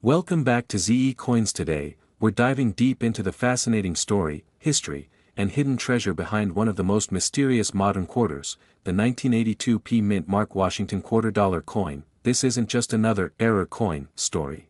Welcome back to ZE Coins. Today, we're diving deep into the fascinating story, history, and hidden treasure behind one of the most mysterious modern quarters, the 1982 P Mint Mark Washington $quarter coin. This isn't just another error coin story.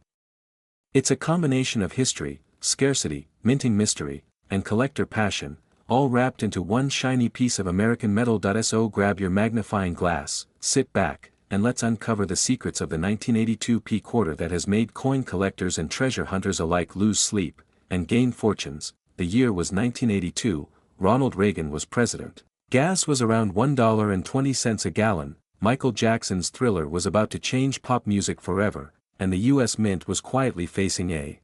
It's a combination of history, scarcity, minting mystery, and collector passion, all wrapped into one shiny piece of American metal. So grab your magnifying glass, sit back, and let's uncover the secrets of the 1982 P quarter that has made coin collectors and treasure hunters alike lose sleep and gain fortunes. The year was 1982, Ronald Reagan was president. Gas was around $1.20 a gallon, Michael Jackson's Thriller was about to change pop music forever, and the US Mint was quietly facing a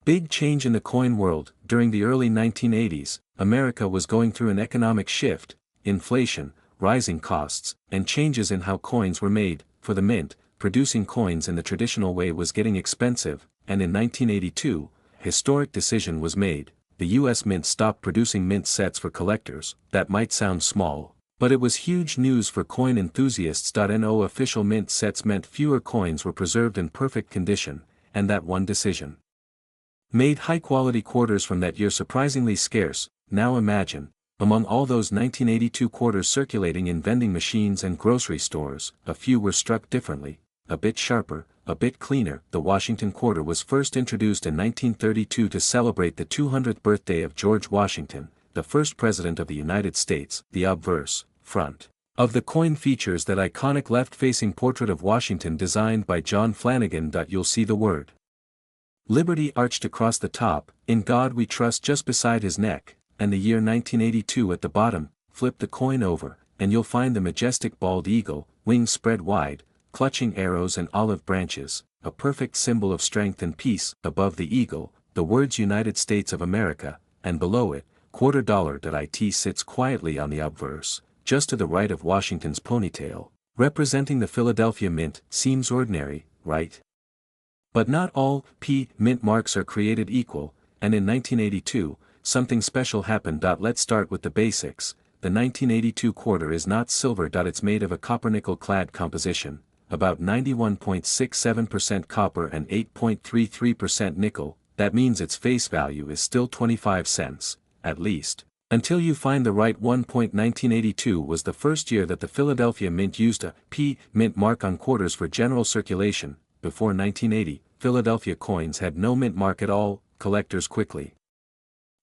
big change in the coin world. During the early 1980s, America was going through an economic shift, inflation, rising costs, and changes in how coins were made. For the mint, producing coins in the traditional way was getting expensive, and in 1982, a historic decision was made. The US Mint stopped producing mint sets for collectors. That might sound small, but it was huge news for coin enthusiasts. No official mint sets meant fewer coins were preserved in perfect condition, and that one decision made high-quality quarters from that year surprisingly scarce. Now imagine, among all those 1982 quarters circulating in vending machines and grocery stores, a few were struck differently, a bit sharper, a bit cleaner. The Washington quarter was first introduced in 1932 to celebrate the 200th birthday of George Washington, the first president of the United States. The obverse, front, of the coin features that iconic left-facing portrait of Washington designed by John Flanagan. You'll see the word Liberty arched across the top, "In God We Trust" just beside his neck, and the year 1982 at the bottom. Flip the coin over, and you'll find the majestic bald eagle, wings spread wide, clutching arrows and olive branches, a perfect symbol of strength and peace. Above the eagle, the words United States of America, and below it, $quarter. It sits quietly on the obverse, just to the right of Washington's ponytail, representing the Philadelphia Mint. Seems ordinary, right? But not all P Mint marks are created equal, and in 1982, something special happened. Let's start with the basics. The 1982 quarter is not silver. It's made of a copper-nickel clad composition, about 91.67% copper and 8.33% nickel. That means its face value is still 25 cents, at least, until you find the right one. 1982 was the first year that the Philadelphia Mint used a P Mint mark on quarters for general circulation. Before 1980, Philadelphia coins had no mint mark at all. Collectors quickly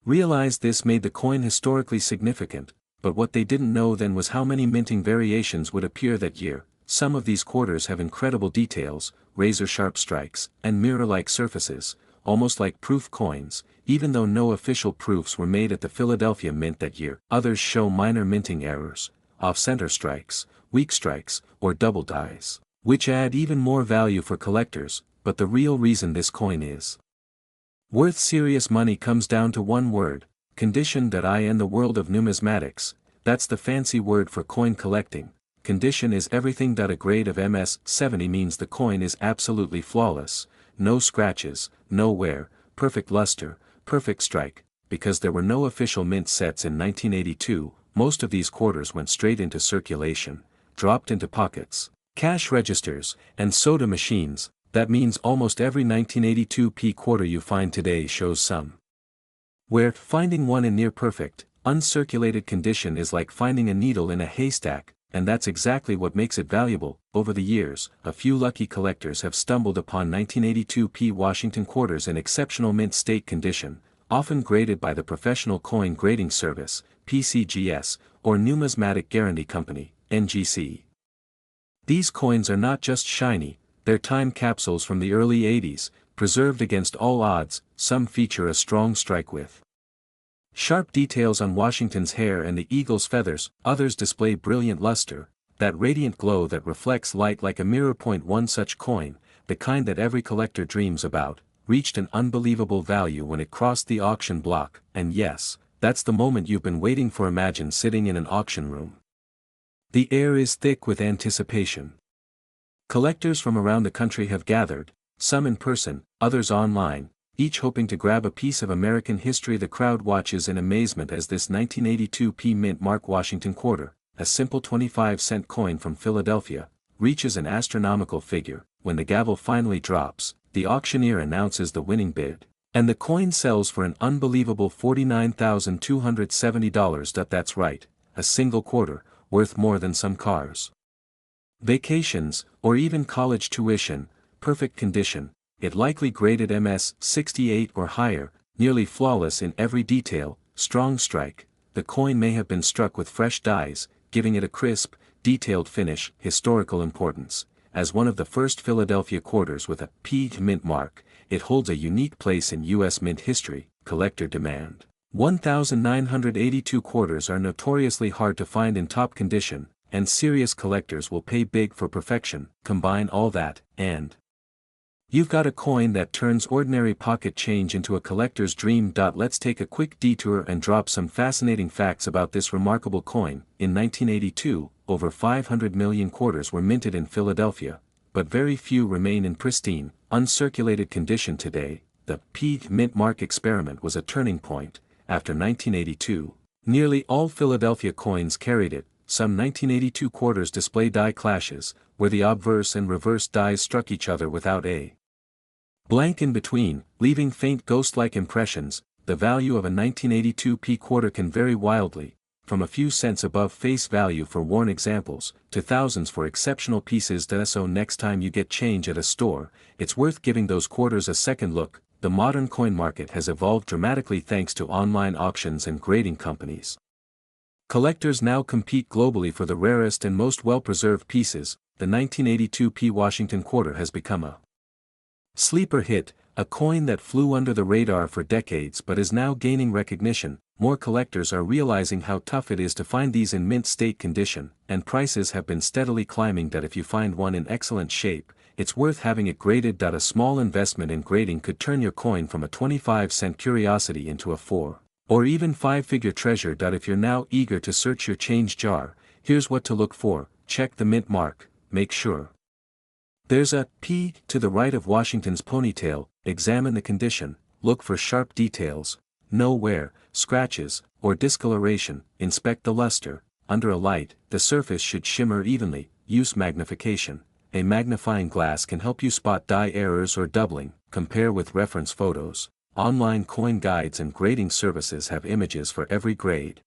realized this made the coin historically significant, but what they didn't know then was how many minting variations would appear that year. Some of these quarters have incredible details, razor-sharp strikes, and mirror-like surfaces, almost like proof coins, even though no official proofs were made at the Philadelphia Mint that year. Others show minor minting errors, off-center strikes, weak strikes, or double dies, which add even more value for collectors. But the real reason this coin is worth serious money comes down to one word: condition. In the world of numismatics, that's the fancy word for coin collecting. Condition is everything. A grade of MS-70 means the coin is absolutely flawless, no scratches, no wear, perfect luster, perfect strike. Because there were no official mint sets in 1982, most of these quarters went straight into circulation, dropped into pockets, cash registers, and soda machines. That means almost every 1982 P quarter you find today shows some where finding one in near perfect, uncirculated condition is like finding a needle in a haystack, and that's exactly what makes it valuable. Over the years, a few lucky collectors have stumbled upon 1982 P Washington quarters in exceptional mint state condition, often graded by the Professional Coin Grading Service, PCGS, or Numismatic Guarantee Company, NGC. These coins are not just shiny, they're time capsules from the early 80s, preserved against all odds. Some feature a strong strike with sharp details on Washington's hair and the eagle's feathers, others display brilliant luster, that radiant glow that reflects light like a mirror. One such coin, the kind that every collector dreams about, reached an unbelievable value when it crossed the auction block. And yes, that's the moment you've been waiting for. Imagine sitting in an auction room. The air is thick with anticipation. Collectors from around the country have gathered, some in person, others online, each hoping to grab a piece of American history. The crowd watches in amazement as this 1982 P Mint Mark Washington quarter, a simple 25-cent coin from Philadelphia, reaches an astronomical figure. When the gavel finally drops, the auctioneer announces the winning bid, and the coin sells for an unbelievable $49,270. That's right, a single quarter, worth more than some cars. Vacations, or even college tuition, perfect condition, it likely graded MS 68 or higher, nearly flawless in every detail, strong strike. The coin may have been struck with fresh dies, giving it a crisp, detailed finish. Historical importance. As one of the first Philadelphia quarters with a P mint mark, it holds a unique place in U.S. mint history. Collector demand. 1,982 quarters are notoriously hard to find in top condition, and serious collectors will pay big for perfection. Combine all that, and you've got a coin that turns ordinary pocket change into a collector's dream. Let's take a quick detour and drop some fascinating facts about this remarkable coin. In 1982, over 500 million quarters were minted in Philadelphia, but very few remain in pristine, uncirculated condition today. The P mint mark experiment was a turning point. After 1982, nearly all Philadelphia coins carried it. Some 1982 quarters display die clashes, where the obverse and reverse dies struck each other without a blank in between, leaving faint ghost-like impressions. The value of a 1982 P quarter can vary wildly, from a few cents above face value for worn examples, to thousands for exceptional pieces. So next time you get change at a store, it's worth giving those quarters a second look. The modern coin market has evolved dramatically thanks to online auctions and grading companies. Collectors now compete globally for the rarest and most well-preserved pieces. The 1982 P Washington quarter has become a sleeper hit, a coin that flew under the radar for decades but is now gaining recognition. More collectors are realizing how tough it is to find these in mint state condition, and prices have been steadily climbing. If you find one in excellent shape, it's worth having it graded. A small investment in grading could turn your coin from a 25-cent curiosity into a 4 or even 5-figure treasure. If you're now eager to search your change jar, here's what to look for. Check the mint mark, make sure there's a P to the right of Washington's ponytail. Examine the condition, look for sharp details, no wear, scratches, or discoloration. Inspect the luster. Under a light, the surface should shimmer evenly. Use magnification. A magnifying glass can help you spot die errors or doubling. Compare with reference photos. Online coin guides and grading services have images for every grade.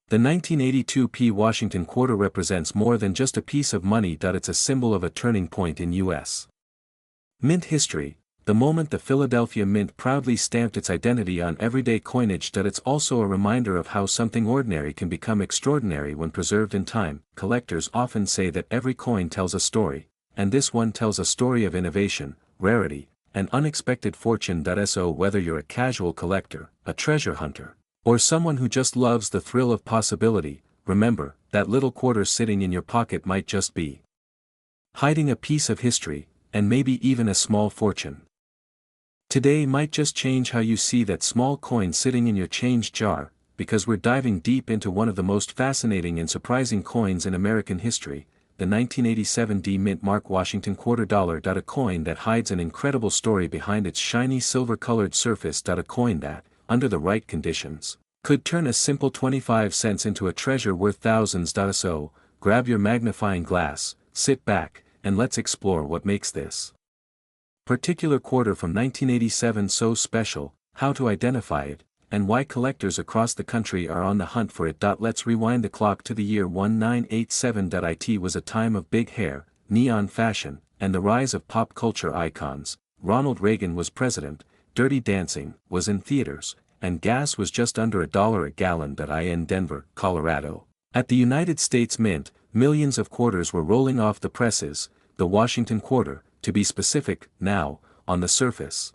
The 1982 P Washington quarter represents more than just a piece of money. It's a symbol of a turning point in U.S. mint history, the moment the Philadelphia Mint proudly stamped its identity on everyday coinage. It's also a reminder of how something ordinary can become extraordinary when preserved in time. Collectors often say that every coin tells a story, and this one tells a story of innovation, rarity, and unexpected fortune. So whether you're a casual collector, a treasure hunter, or someone who just loves the thrill of possibility, remember, that little quarter sitting in your pocket might just be hiding a piece of history, and maybe even a small fortune. Today might just change how you see that small coin sitting in your change jar, because we're diving deep into one of the most fascinating and surprising coins in American history, the 1987 D Mint Mark Washington quarter dollar. A coin that hides an incredible story behind its shiny silver-colored surface. A coin that, under the right conditions, could turn a simple 25 cents into a treasure worth thousands. So, grab your magnifying glass, sit back, and let's explore what makes this particular quarter from 1987 so special, how to identify it, and why collectors across the country are on the hunt for it. Let's rewind the clock to the year 1987. It was a time of big hair, neon fashion, and the rise of pop culture icons. Ronald Reagan was president, Dirty Dancing was in theaters, and gas was just under $1 a gallon. In Denver, Colorado, at the United States Mint, millions of quarters were rolling off the presses, the Washington quarter, to be specific. Now, on the surface,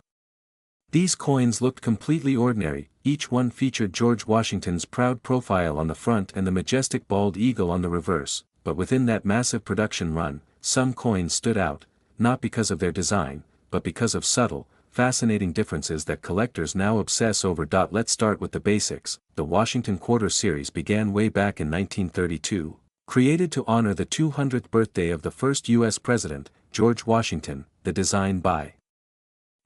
these coins looked completely ordinary. Each one featured George Washington's proud profile on the front and the majestic bald eagle on the reverse, but within that massive production run, some coins stood out, not because of their design, but because of subtle, fascinating differences that collectors now obsess over. Let's start with the basics. The Washington Quarter series began way back in 1932. Created to honor the 200th birthday of the first U.S. president, George Washington, the design by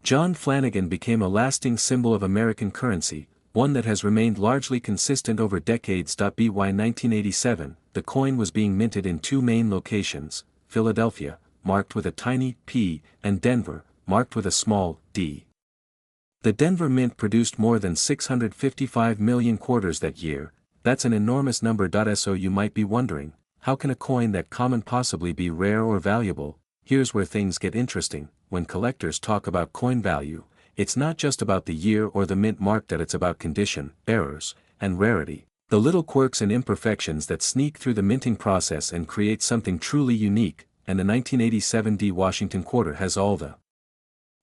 John Flanagan became a lasting symbol of American currency, one that has remained largely consistent over decades. By 1987, the coin was being minted in two main locations, Philadelphia, marked with a tiny P, and Denver, marked with a small d. The Denver Mint produced more than 655 million quarters that year. That's an enormous number. So you might be wondering, how can a coin that common possibly be rare or valuable? Here's where things get interesting. When collectors talk about coin value, it's not just about the year or the mint mark, that it's about condition, errors, and rarity. The little quirks and imperfections that sneak through the minting process and create something truly unique, and the 1987 D Washington quarter has all the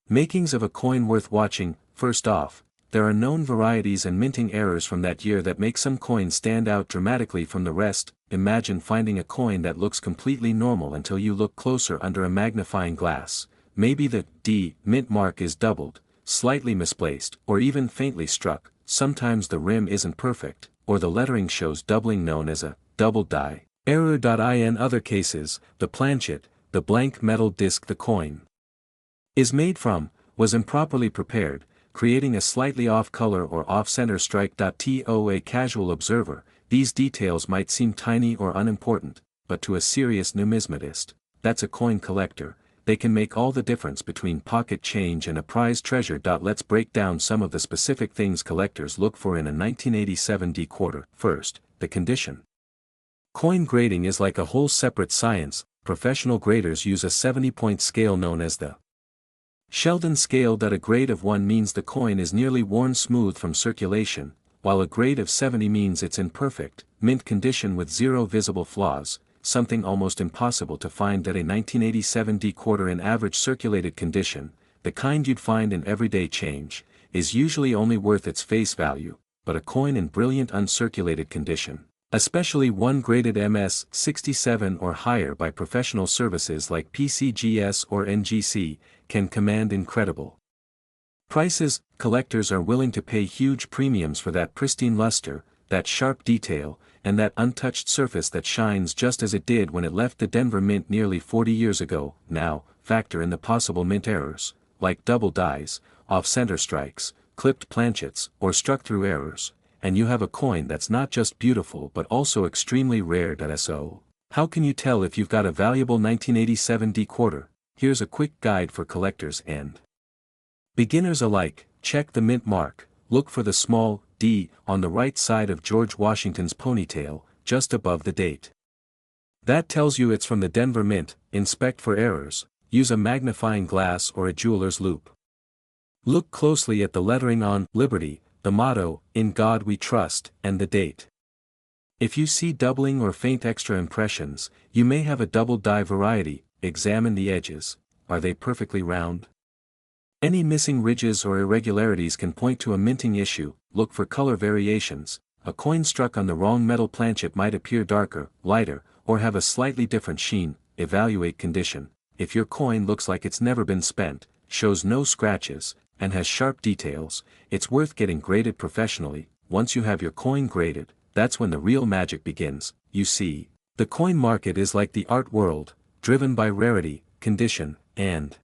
makings of a coin worth watching. First off, there are known varieties and minting errors from that year that make some coins stand out dramatically from the rest. Imagine finding a coin that looks completely normal until you look closer under a magnifying glass. Maybe the D mint mark is doubled, slightly misplaced, or even faintly struck. Sometimes the rim isn't perfect, or the lettering shows doubling, known as a double die error. In other cases, the planchet, the blank metal disc the coin is made from, was improperly prepared, creating a slightly off-color or off-center strike. To a casual observer, these details might seem tiny or unimportant, but to a serious numismatist, that's a coin collector, they can make all the difference between pocket change and a prized treasure. Let's break down some of the specific things collectors look for in a 1987 D quarter. First, the condition. Coin grading is like a whole separate science. Professional graders use a 70-point scale known as the Sheldon scale. A grade of 1 means the coin is nearly worn smooth from circulation, while a grade of 70 means it's in perfect mint condition with zero visible flaws, something almost impossible to find at a 1987 D quarter. In average circulated condition, the kind you'd find in everyday change, is usually only worth its face value, but a coin in brilliant uncirculated condition, especially one graded MS 67 or higher by professional services like PCGS or NGC, can command incredible prices. Collectors are willing to pay huge premiums for that pristine luster, that sharp detail, and that untouched surface that shines just as it did when it left the Denver Mint nearly 40 years ago. Now, factor in the possible mint errors, like double dies, off-center strikes, clipped planchets, or struck-through errors, and you have a coin that's not just beautiful but also extremely rare. So, how can you tell if you've got a valuable 1987 D quarter? Here's a quick guide for collectors and beginners alike. Check the mint mark. Look for the small d on the right side of George Washington's ponytail, just above the date. That tells you it's from the Denver Mint. Inspect for errors. Use a magnifying glass or a jeweler's loupe. Look closely at the lettering on Liberty, the motto, "In God We Trust," and the date. If you see doubling or faint extra impressions, you may have a double die variety. Examine the edges. Are they perfectly round? Any missing ridges or irregularities can point to a minting issue. Look for color variations. A coin struck on the wrong metal planchet might appear darker, lighter, or have a slightly different sheen. Evaluate condition. If your coin looks like it's never been spent, shows no scratches, and has sharp details, it's worth getting graded professionally. Once you have your coin graded, that's when the real magic begins. You see, the coin market is like the art world, driven by rarity, condition, and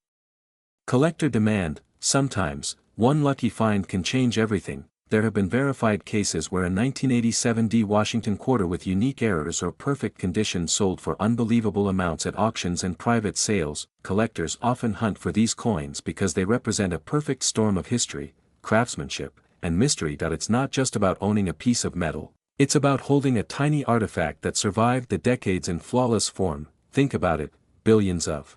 collector demand. Sometimes, one lucky find can change everything. There have been verified cases where a 1987 D Washington quarter with unique errors or perfect condition sold for unbelievable amounts at auctions and private sales. Collectors often hunt for these coins because they represent a perfect storm of history, craftsmanship, and mystery. It's not just about owning a piece of metal, it's about holding a tiny artifact that survived the decades in flawless form. Think about it, billions of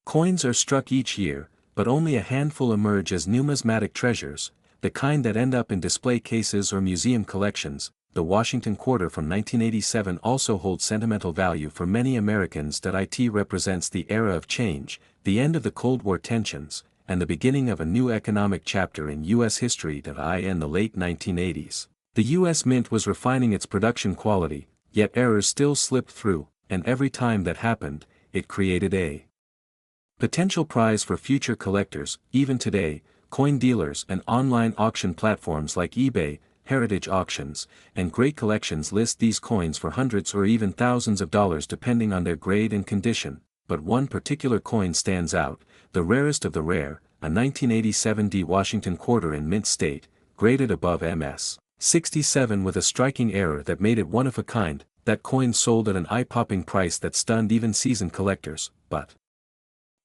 coins are struck each year, but only a handful emerge as numismatic treasures, the kind that end up in display cases or museum collections. The Washington quarter from 1987 also holds sentimental value for many Americans. It represents the era of change, the end of the Cold War tensions, and the beginning of a new economic chapter in U.S. history. In the late 1980s, the U.S. Mint was refining its production quality, yet errors still slipped through, and every time that happened, it created a potential prize for future collectors. Even today, coin dealers and online auction platforms like eBay, Heritage Auctions, and Great Collections list these coins for hundreds or even thousands of dollars depending on their grade and condition. But one particular coin stands out, the rarest of the rare, a 1987 D Washington quarter in mint state, graded above MS 67 with a striking error that made it one of a kind. That coin sold at an eye-popping price that stunned even seasoned collectors. But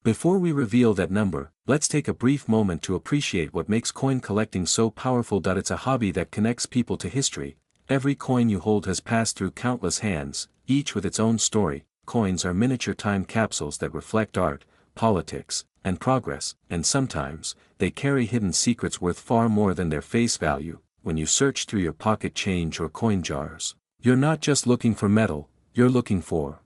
Before we reveal that number, let's take a brief moment to appreciate what makes coin collecting so powerful. It's a hobby that connects people to history. Every coin you hold has passed through countless hands, each with its own story. Coins are miniature time capsules that reflect art, politics, and progress, and sometimes, they carry hidden secrets worth far more than their face value. When you search through your pocket change or coin jars, you're not just looking for metal, you're looking for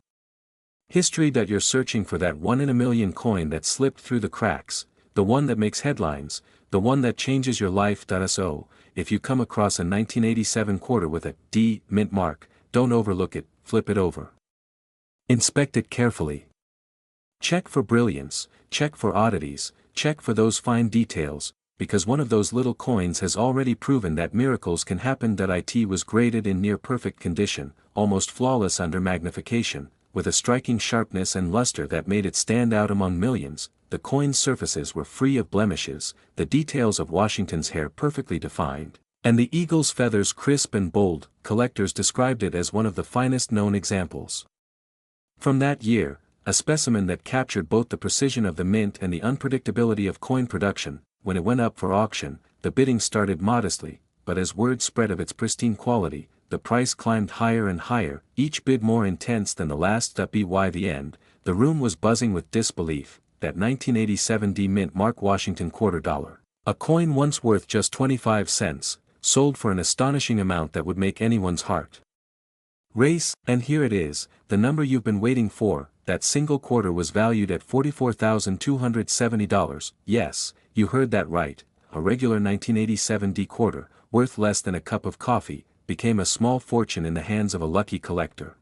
history. That you're searching for that one in a million coin that slipped through the cracks, the one that makes headlines, the one that changes your life. So, if you come across a 1987 quarter with a D mint mark, don't overlook it, flip it over. Inspect it carefully. Check for brilliance, check for oddities, check for those fine details, because one of those little coins has already proven that miracles can happen. It was graded in near perfect condition, almost flawless under magnification, with a striking sharpness and luster that made it stand out among millions. The coin's surfaces were free of blemishes, the details of Washington's hair perfectly defined, and the eagle's feathers crisp and bold. Collectors described it as one of the finest known examples. From that year, a specimen that captured both the precision of the mint and the unpredictability of coin production. When it went up for auction, the bidding started modestly, but as word spread of its pristine quality, the price climbed higher and higher, each bid more intense than the last. By the end, the room was buzzing with disbelief. That 1987 D mint mark Washington quarter dollar, a coin once worth just 25 cents, sold for an astonishing amount that would make anyone's heart race. And here it is, the number you've been waiting for. That single quarter was valued at $44,270. Yes, you heard that right. A regular 1987 D quarter, worth less than a cup of coffee, became a small fortune in the hands of a lucky collector.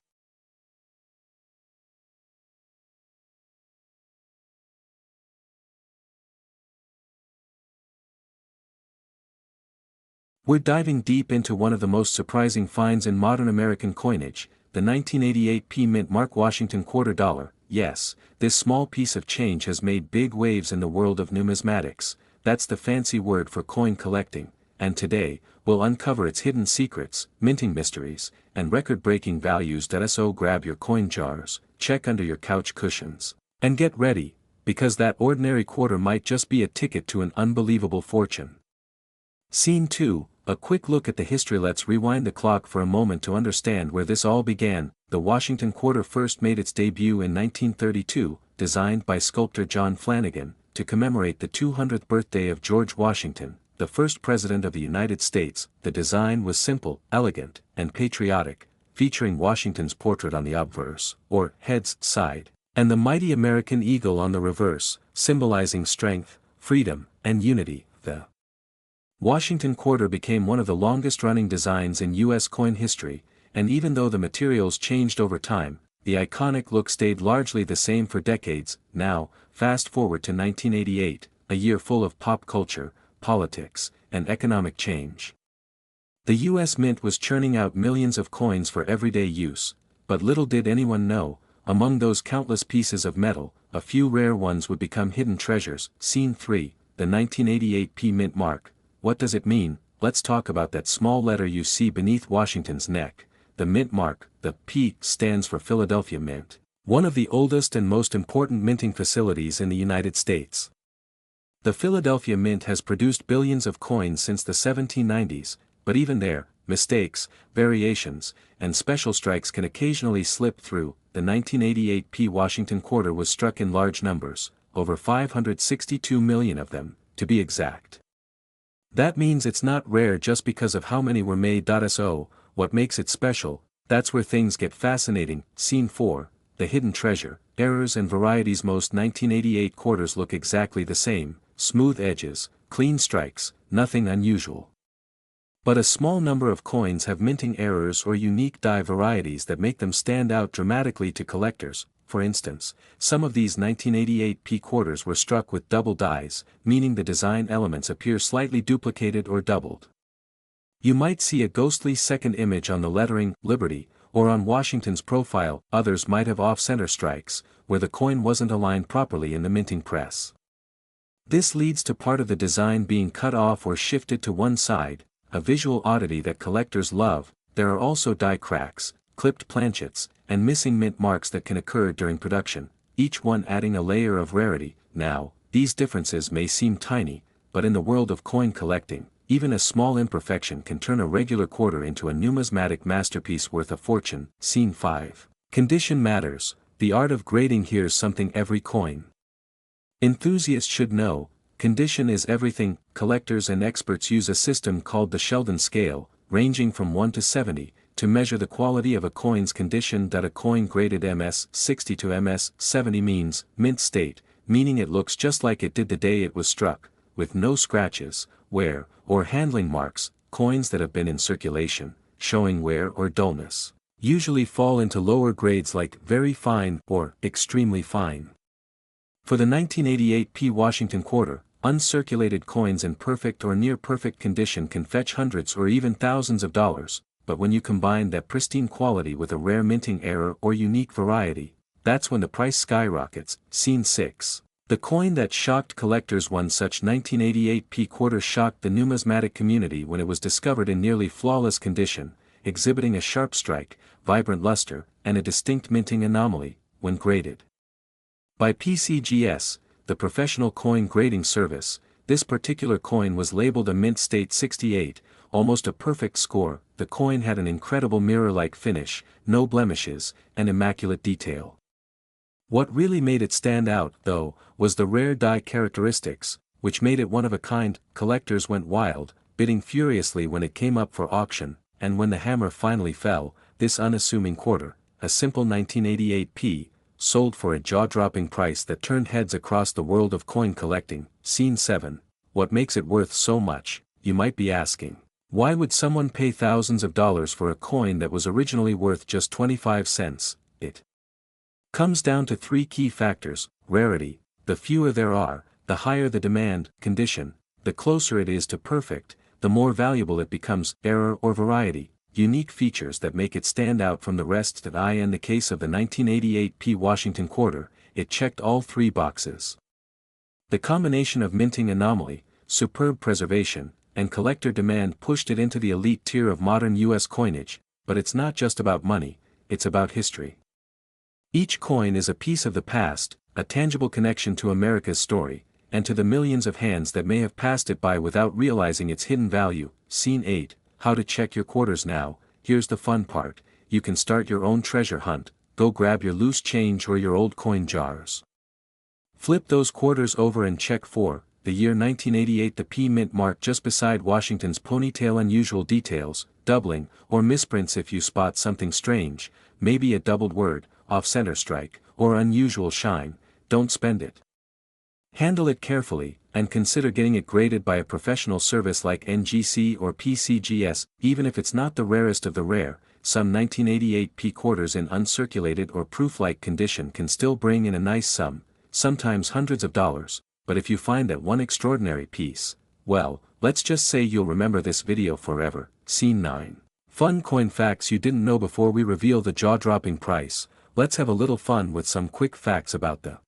We're diving deep into one of the most surprising finds in modern American coinage, the 1988 P mint mark Washington quarter dollar. Yes, this small piece of change has made big waves in the world of numismatics. That's the fancy word for coin collecting, and today, we'll uncover its hidden secrets, minting mysteries, and record-breaking values. So grab your coin jars, check under your couch cushions, and get ready, because that ordinary quarter might just be a ticket to an unbelievable fortune. Scene 2, a quick look at the history. Let's rewind the clock for a moment to understand where this all began. The Washington quarter first made its debut in 1932, designed by sculptor John Flanagan, to commemorate the 200th birthday of George Washington, the first president of the United States. The design was simple, elegant, and patriotic, featuring Washington's portrait on the obverse, or head's side, and the mighty American eagle on the reverse, symbolizing strength, freedom, and unity. The Washington quarter became one of the longest-running designs in U.S. coin history, and even though the materials changed over time, the iconic look stayed largely the same for decades. Now, fast forward to 1988, a year full of pop culture, politics, and economic change. The U.S. Mint was churning out millions of coins for everyday use, but little did anyone know, among those countless pieces of metal, a few rare ones would become hidden treasures. Scene 3, the 1988 P mint mark. What does it mean? Let's talk about that small letter you see beneath Washington's neck, the mint mark. The P stands for Philadelphia Mint, one of the oldest and most important minting facilities in the United States. The Philadelphia Mint has produced billions of coins since the 1790s, but even there, mistakes, variations, and special strikes can occasionally slip through. The 1988 P Washington quarter was struck in large numbers, over 562 million of them, to be exact. That means it's not rare just because of how many were made. So, what makes it special? That's where things get fascinating. Scene 4, the hidden treasure, errors and varieties. Most 1988 quarters look exactly the same, smooth edges, clean strikes, nothing unusual. But a small number of coins have minting errors or unique die varieties that make them stand out dramatically to collectors. For instance, some of these 1988 P quarters were struck with double dies, meaning the design elements appear slightly duplicated or doubled. You might see a ghostly second image on the lettering, Liberty, or on Washington's profile. Others might have off-center strikes, where the coin wasn't aligned properly in the minting press. This leads to part of the design being cut off or shifted to one side, a visual oddity that collectors love. There are also die cracks, clipped planchets, and missing mint marks that can occur during production. each one adding a layer of rarity. Now, these differences may seem tiny, but in the world of coin collecting, even a small imperfection can turn a regular quarter into a numismatic masterpiece worth a fortune. Scene 5. Condition matters. The art of grading. Here's something every coin enthusiast should know. Condition is everything. Collectors and experts use a system called the Sheldon scale, ranging from 1 to 70, to measure the quality of a coin's condition. A coin graded MS 60 to MS 70 means mint state, meaning it looks just like it did the day it was struck, with no scratches, wear, or handling marks. Coins that have been in circulation, showing wear or dullness, usually fall into lower grades like very fine or extremely fine. For the 1988 P. Washington quarter, uncirculated coins in perfect or near perfect condition can fetch hundreds or even thousands of dollars, but when you combine that pristine quality with a rare minting error or unique variety, that's when the price skyrockets. Scene 6. The coin that shocked collectors. One such 1988 P quarter shocked the numismatic community when it was discovered in nearly flawless condition, exhibiting a sharp strike, vibrant luster, and a distinct minting anomaly, when graded by PCGS, the professional coin grading service. This particular coin was labeled a mint state 68, almost a perfect score. The coin had an incredible mirror-like finish, no blemishes, and immaculate detail. What really made it stand out, though, was the rare die characteristics, which made it one of a kind. Collectors went wild, bidding furiously when it came up for auction, and when the hammer finally fell, this unassuming quarter, a simple 1988 P, sold for a jaw-dropping price that turned heads across the world of coin collecting. Scene 7. What makes it worth so much, you might be asking. Why would someone pay thousands of dollars for a coin that was originally worth just 25 cents? It comes down to three key factors: rarity, the fewer there are, the higher the demand; condition, the closer it is to perfect, the more valuable it becomes; error or variety, unique features that make it stand out from the rest. In the case of the 1988 P. Washington quarter, it checked all three boxes. The combination of minting anomaly, superb preservation, and collector demand pushed it into the elite tier of modern U.S. coinage. But it's not just about money, it's about history. Each coin is a piece of the past, a tangible connection to America's story, and to the millions of hands that may have passed it by without realizing its hidden value. Scene 8. How to check your quarters. Now, here's the fun part: you can start your own treasure hunt. Go grab your loose change or your old coin jars. Flip those quarters over and check for the year 1988. The P mint mark just beside Washington's ponytail. Unusual details, doubling, or misprints. If you spot something strange, maybe a doubled word, off-center strike, or unusual shine, don't spend it. Handle it carefully, and consider getting it graded by a professional service like NGC or PCGS. Even if it's not the rarest of the rare, some 1988 P quarters in uncirculated or proof-like condition can still bring in a nice sum, sometimes hundreds of dollars. But if you find that one extraordinary piece, well, let's just say you'll remember this video forever. Scene 9. Fun coin facts you didn't know. Before we reveal the jaw-dropping price, let's have a little fun with some quick facts about the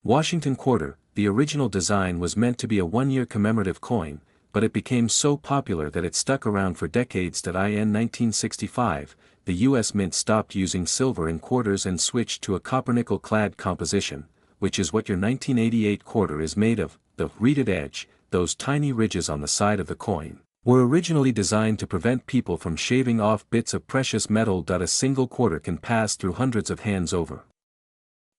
Washington quarter. The original design was meant to be a one-year commemorative coin, but it became so popular that it stuck around for decades. In 1965, the U.S. Mint stopped using silver in quarters and switched to a copper-nickel-clad composition, which is what your 1988 quarter is made of. The reeded edge, those tiny ridges on the side of the coin, were originally designed to prevent people from shaving off bits of precious metal. A single quarter can pass through hundreds of hands over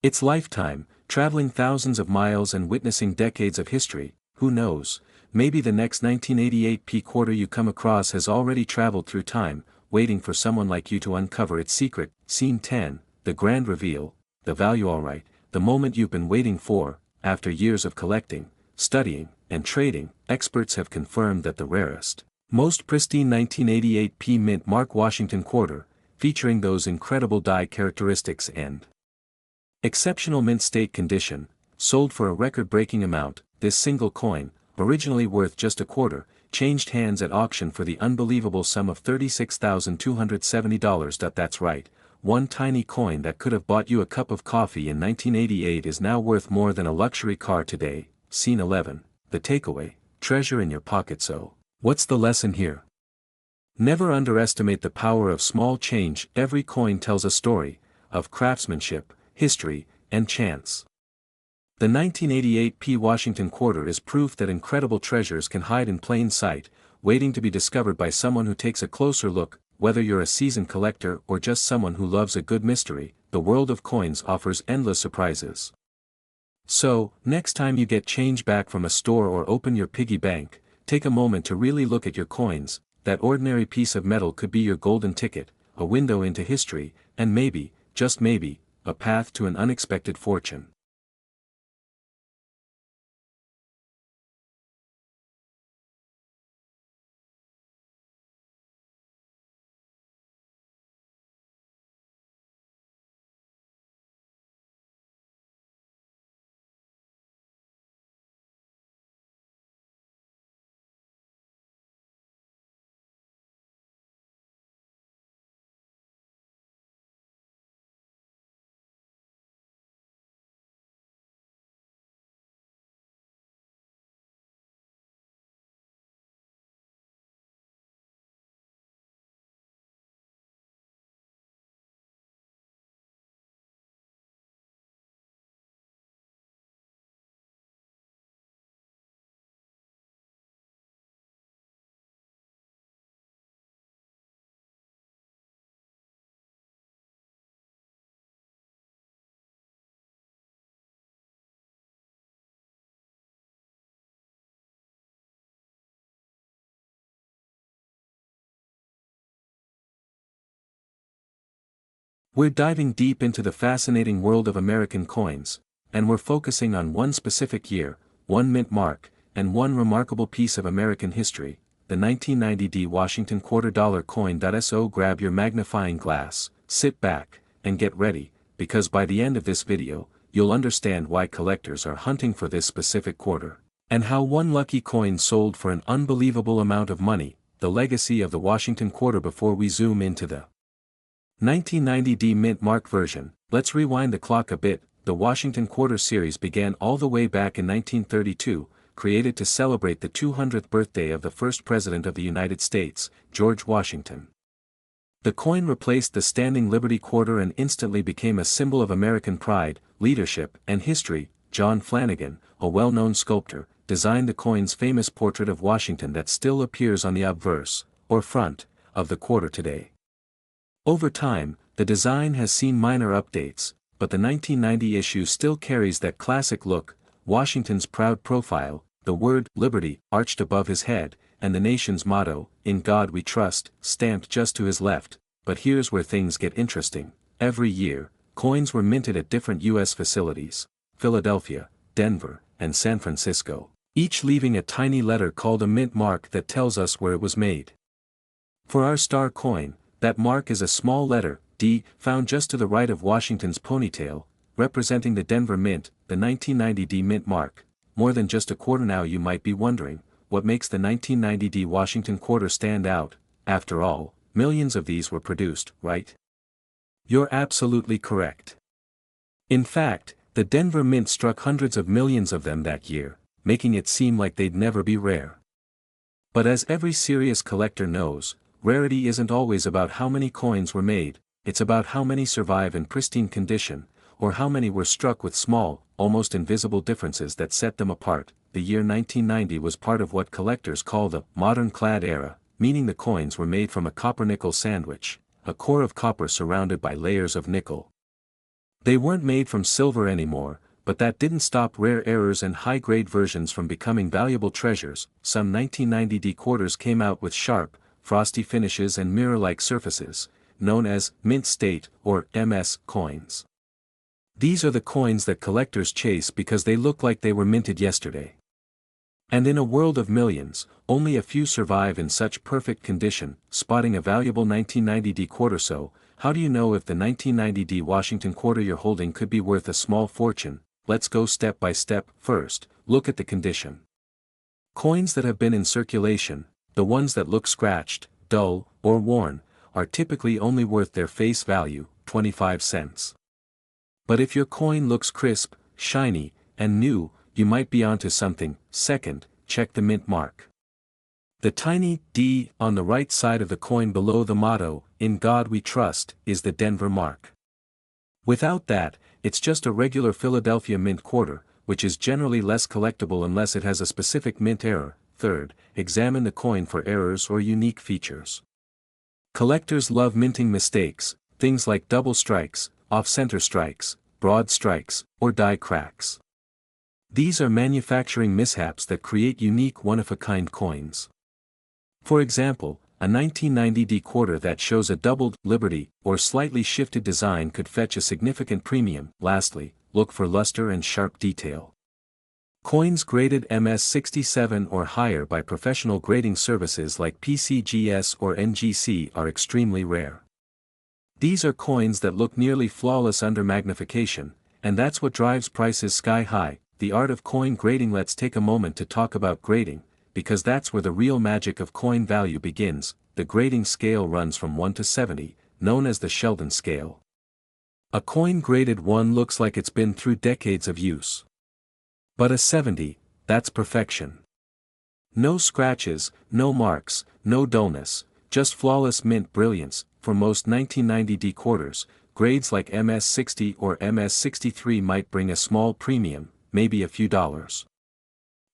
its lifetime, traveling thousands of miles and witnessing decades of history. Who knows, maybe the next 1988 P quarter you come across has already traveled through time, waiting for someone like you to uncover its secret. Scene 10. The grand reveal, the value. Alright, the moment you've been waiting for. After years of collecting, studying, and trading, experts have confirmed that the rarest, most pristine 1988 P mint mark Washington quarter, featuring those incredible die characteristics and exceptional mint state condition, sold for a record-breaking amount. This single coin, originally worth just a quarter, changed hands at auction for the unbelievable sum of $36,270. That's right, one tiny coin that could have bought you a cup of coffee in 1988 is now worth more than a luxury car today. Scene 11. The takeaway: treasure in your pocket. So, what's the lesson here? Never underestimate the power of small change. Every coin tells a story of craftsmanship, history, and chance. The 1988 P. Washington quarter is proof that incredible treasures can hide in plain sight, waiting to be discovered by someone who takes a closer look. Whether you're a seasoned collector or just someone who loves a good mystery, the world of coins offers endless surprises. So, next time you get change back from a store or open your piggy bank, take a moment to really look at your coins. That ordinary piece of metal could be your golden ticket, a window into history, and maybe, just maybe, a path to an unexpected fortune. We're diving deep into the fascinating world of American coins, and we're focusing on one specific year, one mint mark, and one remarkable piece of American history, the 1990 D Washington $quarter coin. So grab your magnifying glass, sit back, and get ready, because by the end of this video, you'll understand why collectors are hunting for this specific quarter, and how one lucky coin sold for an unbelievable amount of money, the legacy of the Washington quarter. Before we zoom into the 1990 D mint mark version, let's rewind the clock a bit. The Washington quarter series began all the way back in 1932, created to celebrate the 200th birthday of the first President of the United States, George Washington. The coin replaced the standing Liberty quarter and instantly became a symbol of American pride, leadership, and history. John Flanagan, a well-known sculptor, designed the coin's famous portrait of Washington that still appears on the obverse, or front, of the quarter today. Over time, the design has seen minor updates, but the 1990 issue still carries that classic look, Washington's proud profile, the word "Liberty" arched above his head, and the nation's motto, "In God We Trust," stamped just to his left. But here's where things get interesting. Every year, coins were minted at different U.S. facilities, Philadelphia, Denver, and San Francisco, each leaving a tiny letter called a mint mark that tells us where it was made. For our star coin, that mark is a small letter, D, found just to the right of Washington's ponytail, representing the Denver Mint. The 1990 D mint mark, more than just a quarter. Now you might be wondering, what makes the 1990 D Washington quarter stand out? After all, millions of these were produced, right? You're absolutely correct. In fact, the Denver Mint struck hundreds of millions of them that year, making it seem like they'd never be rare. But as every serious collector knows, rarity isn't always about how many coins were made, it's about how many survive in pristine condition, or how many were struck with small, almost invisible differences that set them apart. The year 1990 was part of what collectors call the modern clad era, meaning the coins were made from a copper-nickel sandwich, a core of copper surrounded by layers of nickel. They weren't made from silver anymore, but that didn't stop rare errors and high-grade versions from becoming valuable treasures. Some 1990 D quarters came out with sharp, frosty finishes and mirror-like surfaces, known as mint state or MS coins. These are the coins that collectors chase because they look like they were minted yesterday. And in a world of millions, only a few survive in such perfect condition. Spotting a valuable 1990 D quarter. So, how do you know if the 1990 D Washington quarter you're holding could be worth a small fortune? Let's go step by step. First, look at the condition. Coins that have been in circulation, the ones that look scratched, dull, or worn, are typically only worth their face value, 25 cents. But if your coin looks crisp, shiny, and new, you might be onto something. Second, check the mint mark. The tiny D on the right side of the coin below the motto, "In God We Trust," is the Denver mark. Without that, it's just a regular Philadelphia mint quarter, which is generally less collectible unless it has a specific mint error. Third, examine the coin for errors or unique features. Collectors love minting mistakes, things like double strikes, off-center strikes, broad strikes, or die cracks. These are manufacturing mishaps that create unique one-of-a-kind coins. For example, a 1990 D quarter that shows a doubled Liberty or slightly shifted design could fetch a significant premium. Lastly, look for luster and sharp detail. Coins graded MS67 or higher by professional grading services like PCGS or NGC are extremely rare. These are coins that look nearly flawless under magnification, and that's what drives prices sky high. The art of coin grading. Let's take a moment to talk about grading, because that's where the real magic of coin value begins. The grading scale runs from 1 to 70, known as the Sheldon scale. A coin graded 1 looks like it's been through decades of use. But a 70, that's perfection. No scratches, no marks, no dullness, just flawless mint brilliance. For most 1990 D quarters, grades like MS60 or MS63 might bring a small premium, maybe a few dollars.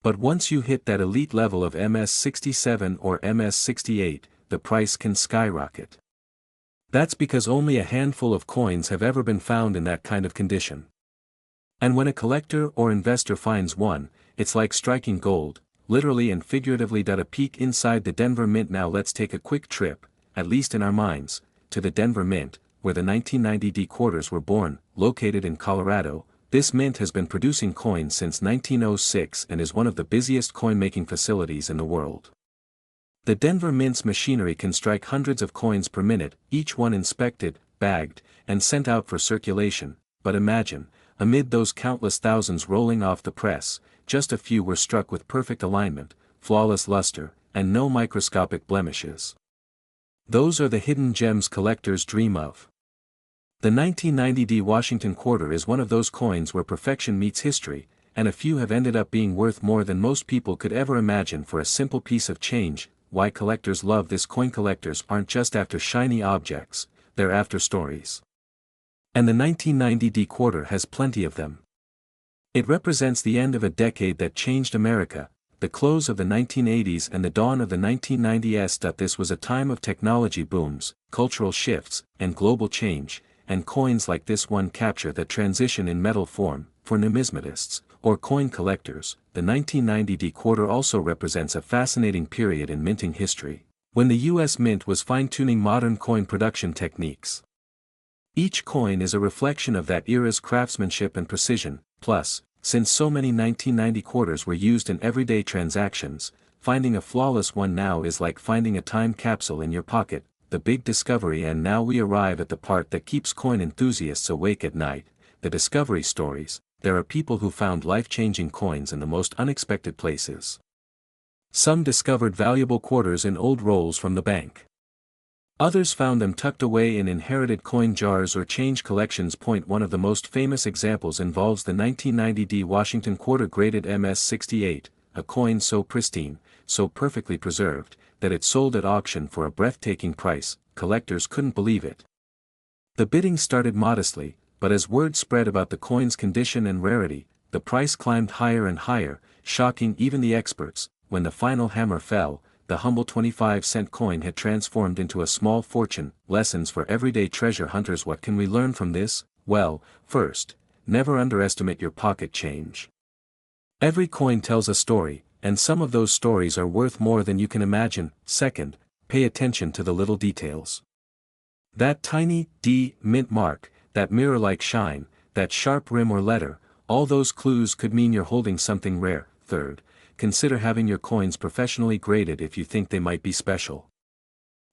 But once you hit that elite level of MS67 or MS68, the price can skyrocket. That's because only a handful of coins have ever been found in that kind of condition. And when a collector or investor finds one, it's like striking gold, literally and figuratively. A peek inside the Denver Mint. Now let's take a quick trip, at least in our minds, to the Denver Mint, where the 1990 D quarters were born. Located in Colorado, this mint has been producing coins since 1906 and is one of the busiest coin-making facilities in the world. The Denver Mint's machinery can strike hundreds of coins per minute, each one inspected, bagged, and sent out for circulation. But imagine, amid those countless thousands rolling off the press, just a few were struck with perfect alignment, flawless luster, and no microscopic blemishes. Those are the hidden gems collectors dream of. The 1990 D Washington quarter is one of those coins where perfection meets history, and a few have ended up being worth more than most people could ever imagine for a simple piece of change. Why collectors love this coin? Collectors aren't just after shiny objects, they're after stories. And the 1990 D quarter has plenty of them. It represents the end of a decade that changed America, the close of the 1980s and the dawn of the 1990s. This was a time of technology booms, cultural shifts, and global change, and coins like this one capture that transition in metal form. For numismatists, or coin collectors, the 1990 D quarter also represents a fascinating period in minting history, when the U.S. Mint was fine-tuning modern coin production techniques. Each coin is a reflection of that era's craftsmanship and precision. Plus, since so many 1990 quarters were used in everyday transactions, finding a flawless one now is like finding a time capsule in your pocket, the big discovery. And now we arrive at the part that keeps coin enthusiasts awake at night, the discovery stories. There are people who found life-changing coins in the most unexpected places. Some discovered valuable quarters in old rolls from the bank. Others found them tucked away in inherited coin jars or change collections. One of the most famous examples involves the 1990 D Washington quarter graded MS68, a coin so pristine, so perfectly preserved, that it sold at auction for a breathtaking price. Collectors couldn't believe it. The bidding started modestly, but as word spread about the coin's condition and rarity, the price climbed higher and higher, shocking even the experts. When the final hammer fell, the humble 25-cent coin had transformed into a small fortune. Lessons for everyday treasure hunters. What can we learn from this? Well, first, never underestimate your pocket change. Every coin tells a story, and some of those stories are worth more than you can imagine. Second, pay attention to the little details. That tiny D mint mark, that mirror-like shine, that sharp rim or letter, all those clues could mean you're holding something rare. Third, consider having your coins professionally graded if you think they might be special.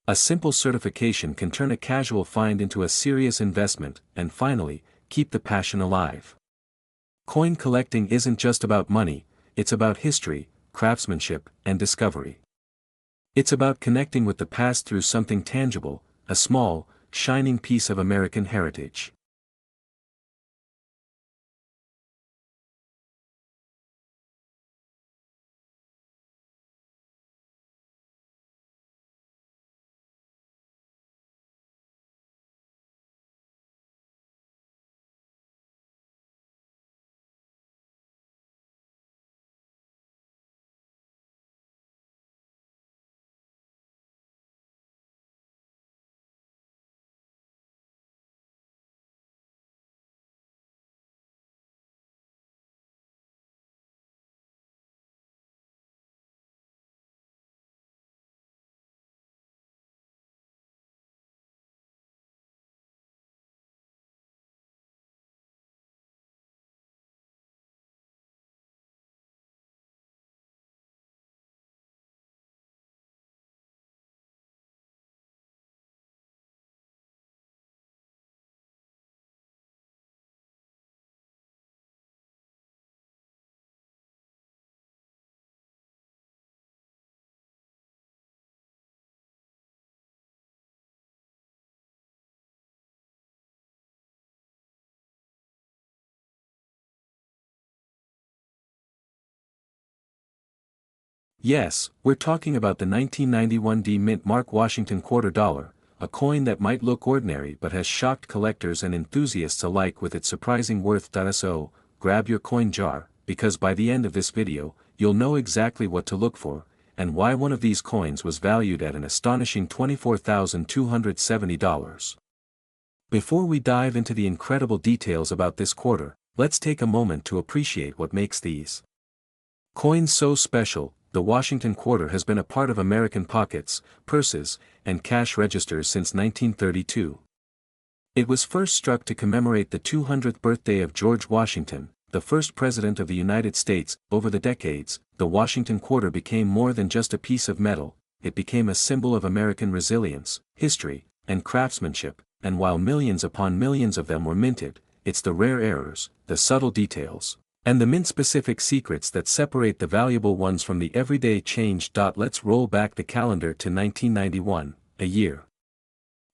A simple certification can turn a casual find into a serious investment. And finally, keep the passion alive. Coin collecting isn't just about money, it's about history, craftsmanship, and discovery. It's about connecting with the past through something tangible, a small, shining piece of American heritage. Yes, we're talking about the 1991 D Mint Mark Washington quarter dollar, a coin that might look ordinary but has shocked collectors and enthusiasts alike with its surprising worth. So, grab your coin jar, because by the end of this video, you'll know exactly what to look for, and why one of these coins was valued at an astonishing $24,270. Before we dive into the incredible details about this quarter, let's take a moment to appreciate what makes these coins so special. The Washington quarter has been a part of American pockets, purses, and cash registers since 1932. It was first struck to commemorate the 200th birthday of George Washington, the first president of the United States. Over the decades, the Washington quarter became more than just a piece of metal, it became a symbol of American resilience, history, and craftsmanship, and while millions upon millions of them were minted, it's the rare errors, the subtle details, and the mint-specific secrets that separate the valuable ones from the everyday change. Let's roll back the calendar to 1991, a year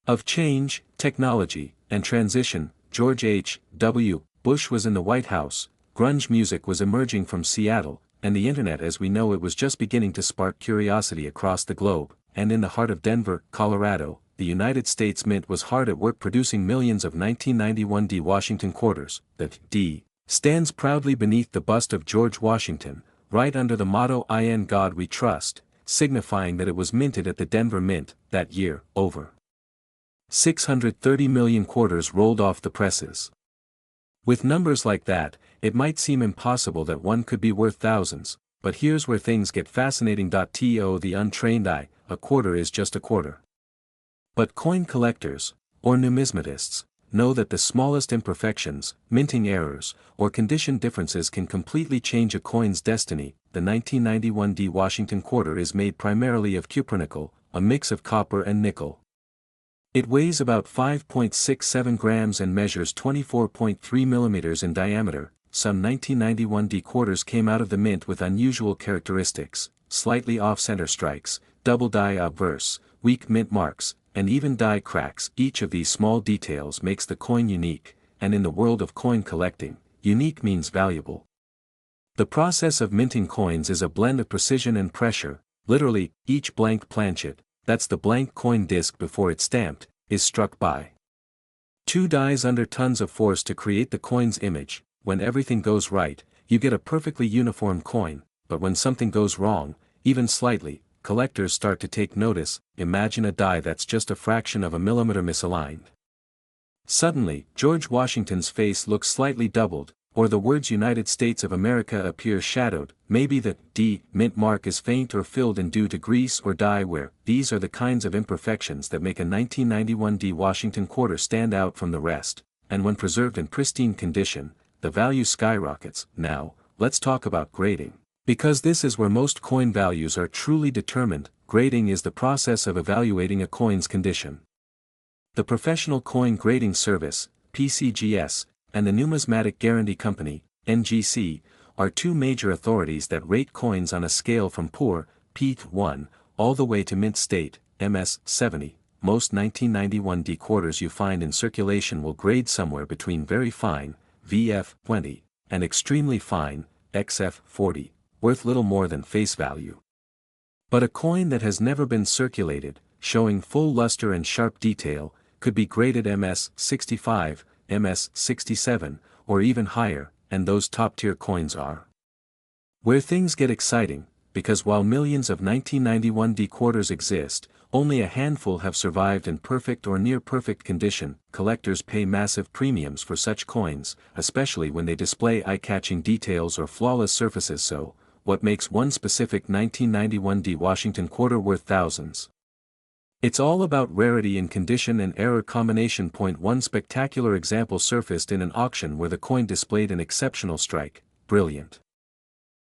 of change, technology, and transition. George H. W. Bush was in the White House, grunge music was emerging from Seattle, and the internet as we know it was just beginning to spark curiosity across the globe, and in the heart of Denver, Colorado, the United States Mint was hard at work producing millions of 1991 D Washington quarters. The D stands proudly beneath the bust of George Washington, right under the motto "In God We Trust," signifying that it was minted at the Denver Mint. That year, over 630 million quarters rolled off the presses. With numbers like that, it might seem impossible that one could be worth thousands, but here's where things get fascinating. To the untrained eye, a quarter is just a quarter. But coin collectors, or numismatists, know that the smallest imperfections, minting errors, or condition differences can completely change a coin's destiny. The 1991 D Washington quarter is made primarily of cupronickel, a mix of copper and nickel. It weighs about 5.67 grams and measures 24.3 millimeters in diameter. Some 1991 D quarters came out of the mint with unusual characteristics, slightly off-center strikes, double die obverse, weak mint marks, and even die cracks. Each of these small details makes the coin unique, and in the world of coin collecting, unique means valuable. The process of minting coins is a blend of precision and pressure. Literally, each blank planchet, that's the blank coin disc before it's stamped, is struck by two dies under tons of force to create the coin's image. When everything goes right, you get a perfectly uniform coin, but when something goes wrong, even slightly, collectors start to take notice. Imagine a die that's just a fraction of a millimeter misaligned. Suddenly, George Washington's face looks slightly doubled, or the words United States of America appear shadowed. Maybe the D mint mark is faint or filled in due to grease or dye wear. These are the kinds of imperfections that make a 1991 D Washington quarter stand out from the rest, and when preserved in pristine condition, the value skyrockets. Now, let's talk about grading. Because this is where most coin values are truly determined. Grading is the process of evaluating a coin's condition. The Professional Coin Grading Service, PCGS, and the Numismatic Guarantee Company, NGC, are two major authorities that rate coins on a scale from poor, P1, all the way to mint state, MS 70. Most 1991 D quarters you find in circulation will grade somewhere between very fine, VF 20, and extremely fine, XF 40. Worth little more than face value. But a coin that has never been circulated, showing full luster and sharp detail, could be graded MS 65, MS 67, or even higher, and those top-tier coins are where things get exciting, because while millions of 1991 D quarters exist, only a handful have survived in perfect or near-perfect condition. Collectors pay massive premiums for such coins, especially when they display eye-catching details or flawless surfaces. So, what makes one specific 1991 D Washington quarter worth thousands? It's all about rarity in condition and error combination. One spectacular example surfaced in an auction where the coin displayed an exceptional strike, brilliant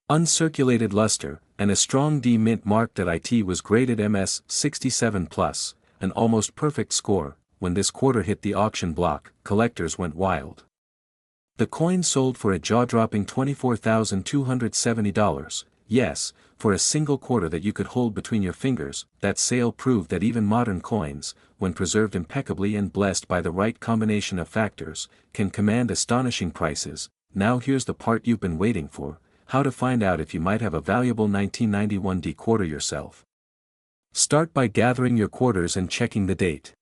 uncirculated luster, and a strong D mint mark. It was graded MS 67+, an almost perfect score. When this quarter hit the auction block, collectors went wild. The coin sold for a jaw-dropping $24,270, yes, for a single quarter that you could hold between your fingers. That sale proved that even modern coins, when preserved impeccably and blessed by the right combination of factors, can command astonishing prices. Now here's the part you've been waiting for. how to find out if you might have a valuable 1991 D quarter yourself. Start by gathering your quarters and checking the date.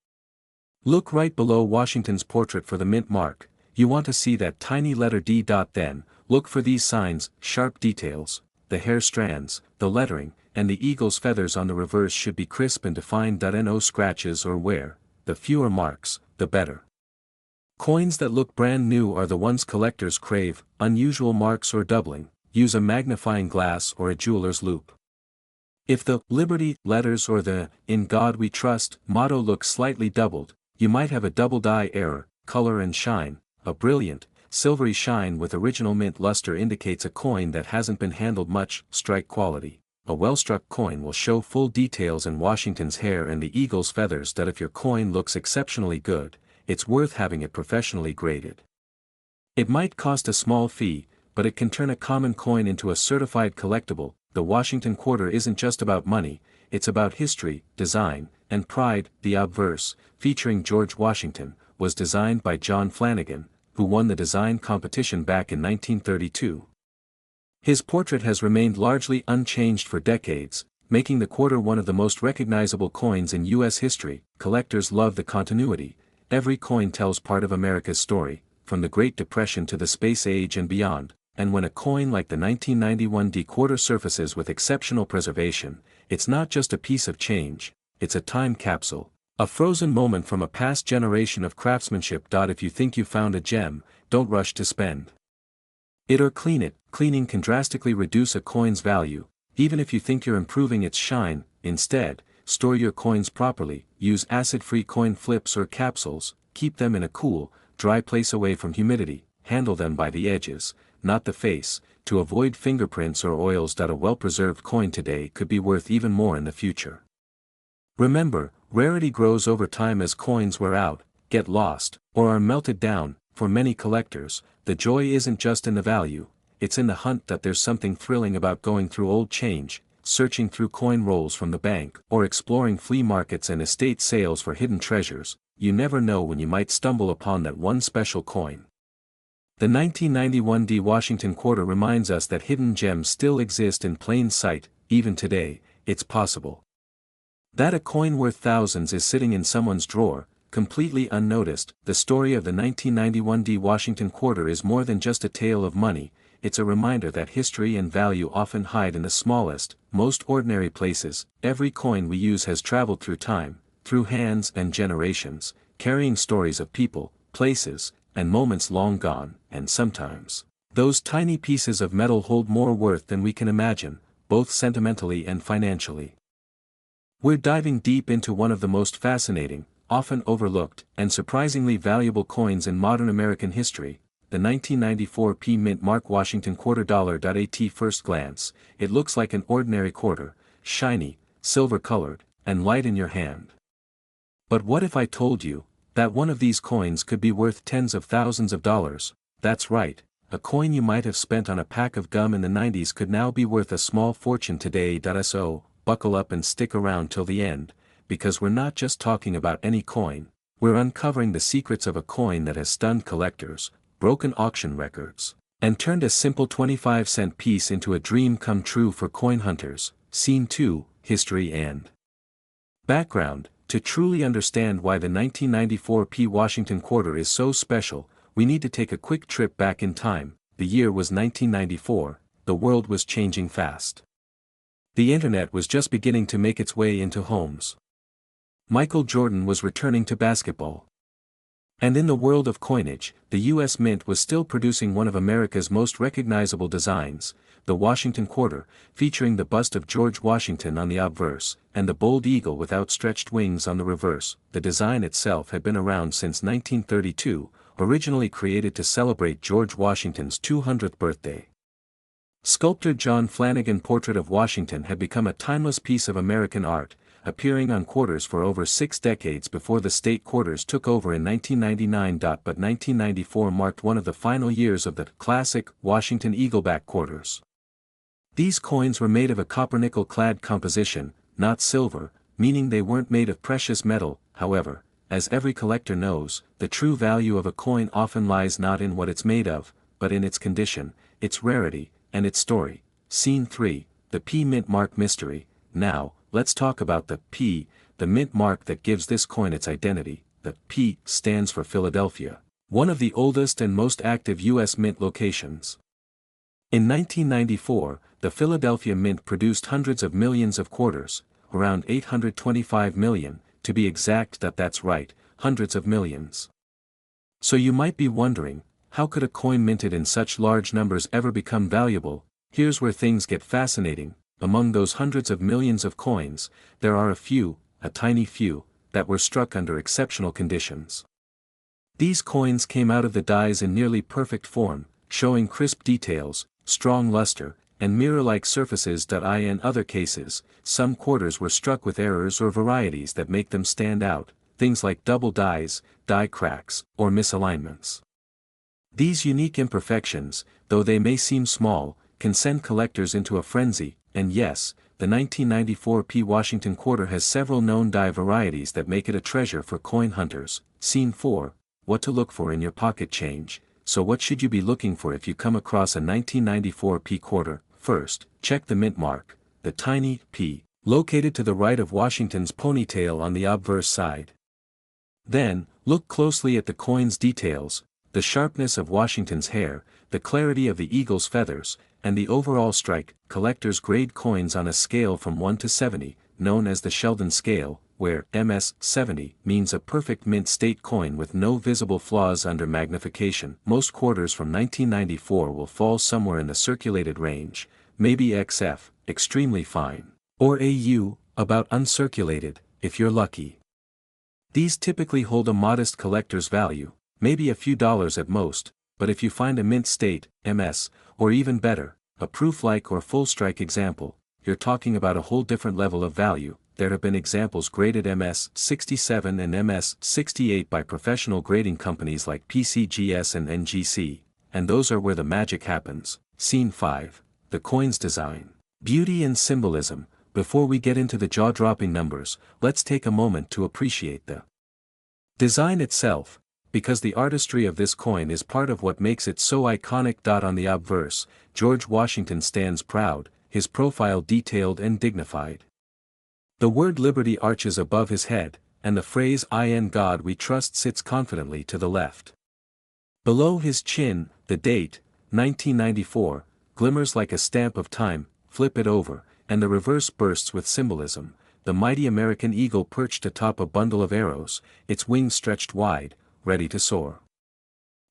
Look right below Washington's portrait for the mint mark. You want to see that tiny letter D. Then, look for these signs, sharp details, the hair strands, the lettering, and the eagle's feathers on the reverse should be crisp and defined. No scratches or wear. The fewer marks, the better. Coins that look brand new are the ones collectors crave. Unusual marks or doubling, use a magnifying glass or a jeweler's loupe. If the Liberty letters or the In God We Trust motto looks slightly doubled, you might have a double die error. Color and shine. A brilliant, silvery shine with original mint luster indicates a coin that hasn't been handled much. Strike quality. A well-struck coin will show full details in Washington's hair and the eagle's feathers. If your coin looks exceptionally good, it's worth having it professionally graded. It might cost a small fee, but it can turn a common coin into a certified collectible. The Washington quarter isn't just about money, it's about history, design, and pride. The obverse, featuring George Washington, was designed by John Flanagan, who won the design competition back in 1932. His portrait has remained largely unchanged for decades, making the quarter one of the most recognizable coins in U.S. history. Collectors love the continuity. Every coin tells part of America's story, from the Great Depression to the space age and beyond, and when a coin like the 1991 D quarter surfaces with exceptional preservation, it's not just a piece of change, it's a time capsule, a frozen moment from a past generation of craftsmanship. If you think you found a gem, don't rush to spend it or clean it. Cleaning can drastically reduce a coin's value, even if you think you're improving its shine. Instead, store your coins properly. Use acid-free coin flips or capsules. Keep them in a cool, dry place away from humidity. Handle them by the edges, not the face, to avoid fingerprints or oils. A well-preserved coin today could be worth even more in the future. Remember, rarity grows over time as coins wear out, get lost, or are melted down. For many collectors, the joy isn't just in the value, it's in the hunt. There's something thrilling about going through old change, searching through coin rolls from the bank, or exploring flea markets and estate sales for hidden treasures. You never know when you might stumble upon that one special coin. The 1991 D Washington quarter reminds us that hidden gems still exist in plain sight. Even today, it's possible that a coin worth thousands is sitting in someone's drawer, completely unnoticed. The story of the 1991 D Washington quarter is more than just a tale of money, it's a reminder that history and value often hide in the smallest, most ordinary places. Every coin we use has traveled through time, through hands and generations, carrying stories of people, places, and moments long gone. And sometimes, those tiny pieces of metal hold more worth than we can imagine, both sentimentally and financially. We're diving deep into one of the most fascinating, often overlooked, and surprisingly valuable coins in modern American history, the 1994 P Mint Mark Washington quarter. At first glance, it looks like an ordinary quarter, shiny, silver-colored, and light in your hand. But what if I told you that one of these coins could be worth tens of thousands of dollars? That's right, a coin you might have spent on a pack of gum in the 90s could now be worth a small fortune today. So, buckle up and stick around till the end, because we're not just talking about any coin, we're uncovering the secrets of a coin that has stunned collectors, broken auction records, and turned a simple 25-cent piece into a dream come true for coin hunters. Scene 2, History and Background. To truly understand why the 1994 P Washington quarter is so special, we need to take a quick trip back in time. The year was 1994, the world was changing fast. The internet was just beginning to make its way into homes. Michael Jordan was returning to basketball. And in the world of coinage, the U.S. Mint was still producing one of America's most recognizable designs, the Washington quarter, featuring the bust of George Washington on the obverse, and the bold eagle with outstretched wings on the reverse. The design itself had been around since 1932, originally created to celebrate George Washington's 200th birthday. Sculptor John Flanagan's portrait of Washington had become a timeless piece of American art, appearing on quarters for over 6 decades before the state quarters took over in 1999. But 1994 marked one of the final years of the classic Washington Eagleback quarters. These coins were made of a copper-nickel-clad composition, not silver, meaning they weren't made of precious metal. However, as every collector knows, the true value of a coin often lies not in what it's made of, but in its condition, its rarity, and its story. Scene 3, the P mint mark mystery. Now, let's talk about the P, the mint mark that gives this coin its identity. The P stands for Philadelphia, one of the oldest and most active U.S. mint locations. In 1994, the Philadelphia Mint produced hundreds of millions of quarters, around 825 million, to be exact. That's right, hundreds of millions. So you might be wondering, how could a coin minted in such large numbers ever become valuable? Here's where things get fascinating. Among those hundreds of millions of coins, there are a tiny few, that were struck under exceptional conditions. These coins came out of the dies in nearly perfect form, showing crisp details, strong luster, and mirror-like surfaces. In other cases, some quarters were struck with errors or varieties that make them stand out, things like double dies, die cracks, or misalignments. These unique imperfections, though they may seem small, can send collectors into a frenzy, and yes, the 1994 P Washington quarter has several known die varieties that make it a treasure for coin hunters. Scene 4, what to look for in your pocket change. So what should you be looking for if you come across a 1994 P quarter? First, check the mint mark, the tiny P, located to the right of Washington's ponytail on the obverse side. Then, look closely at the coin's details, the sharpness of Washington's hair, the clarity of the eagle's feathers, and the overall strike. Collectors grade coins on a scale from 1 to 70, known as the Sheldon scale, where MS 70 means a perfect mint state coin with no visible flaws under magnification. Most quarters from 1994 will fall somewhere in the circulated range, maybe XF, extremely fine, or AU, about uncirculated, if you're lucky. These typically hold a modest collector's value, maybe a few dollars at most, but if you find a mint state, MS, or even better, a proof-like or full-strike example, you're talking about a whole different level of value. There have been examples graded MS 67 and MS 68 by professional grading companies like PCGS and NGC, and those are where the magic happens. Scene 5, the coin's design, beauty and symbolism. Before we get into the jaw-dropping numbers, let's take a moment to appreciate the design itself, because the artistry of this coin is part of what makes it so iconic. On the obverse, George Washington stands proud, his profile detailed and dignified. The word liberty arches above his head, and the phrase "In God We Trust" sits confidently to the left. Below his chin, the date, 1994, glimmers like a stamp of time. Flip it over, and the reverse bursts with symbolism, the mighty American eagle perched atop a bundle of arrows, its wings stretched wide, ready to soar.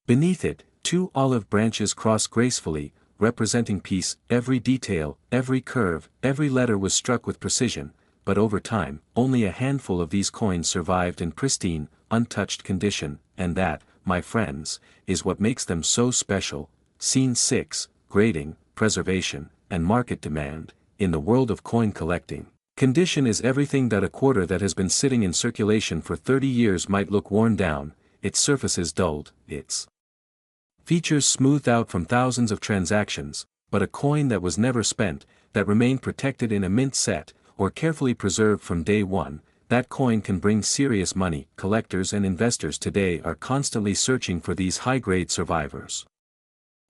Beneath it, two olive branches cross gracefully, representing peace. Every detail, every curve, every letter was struck with precision, but over time, only a handful of these coins survived in pristine, untouched condition, and that, my friends, is what makes them so special. Scene 6, grading, preservation, and market demand. In the world of coin collecting, condition is everything. A quarter that has been sitting in circulation for 30 years might look worn down, its surfaces dulled, its features smoothed out from thousands of transactions, but a coin that was never spent, that remained protected in a mint set, or carefully preserved from day one, that coin can bring serious money. Collectors and investors today are constantly searching for these high-grade survivors.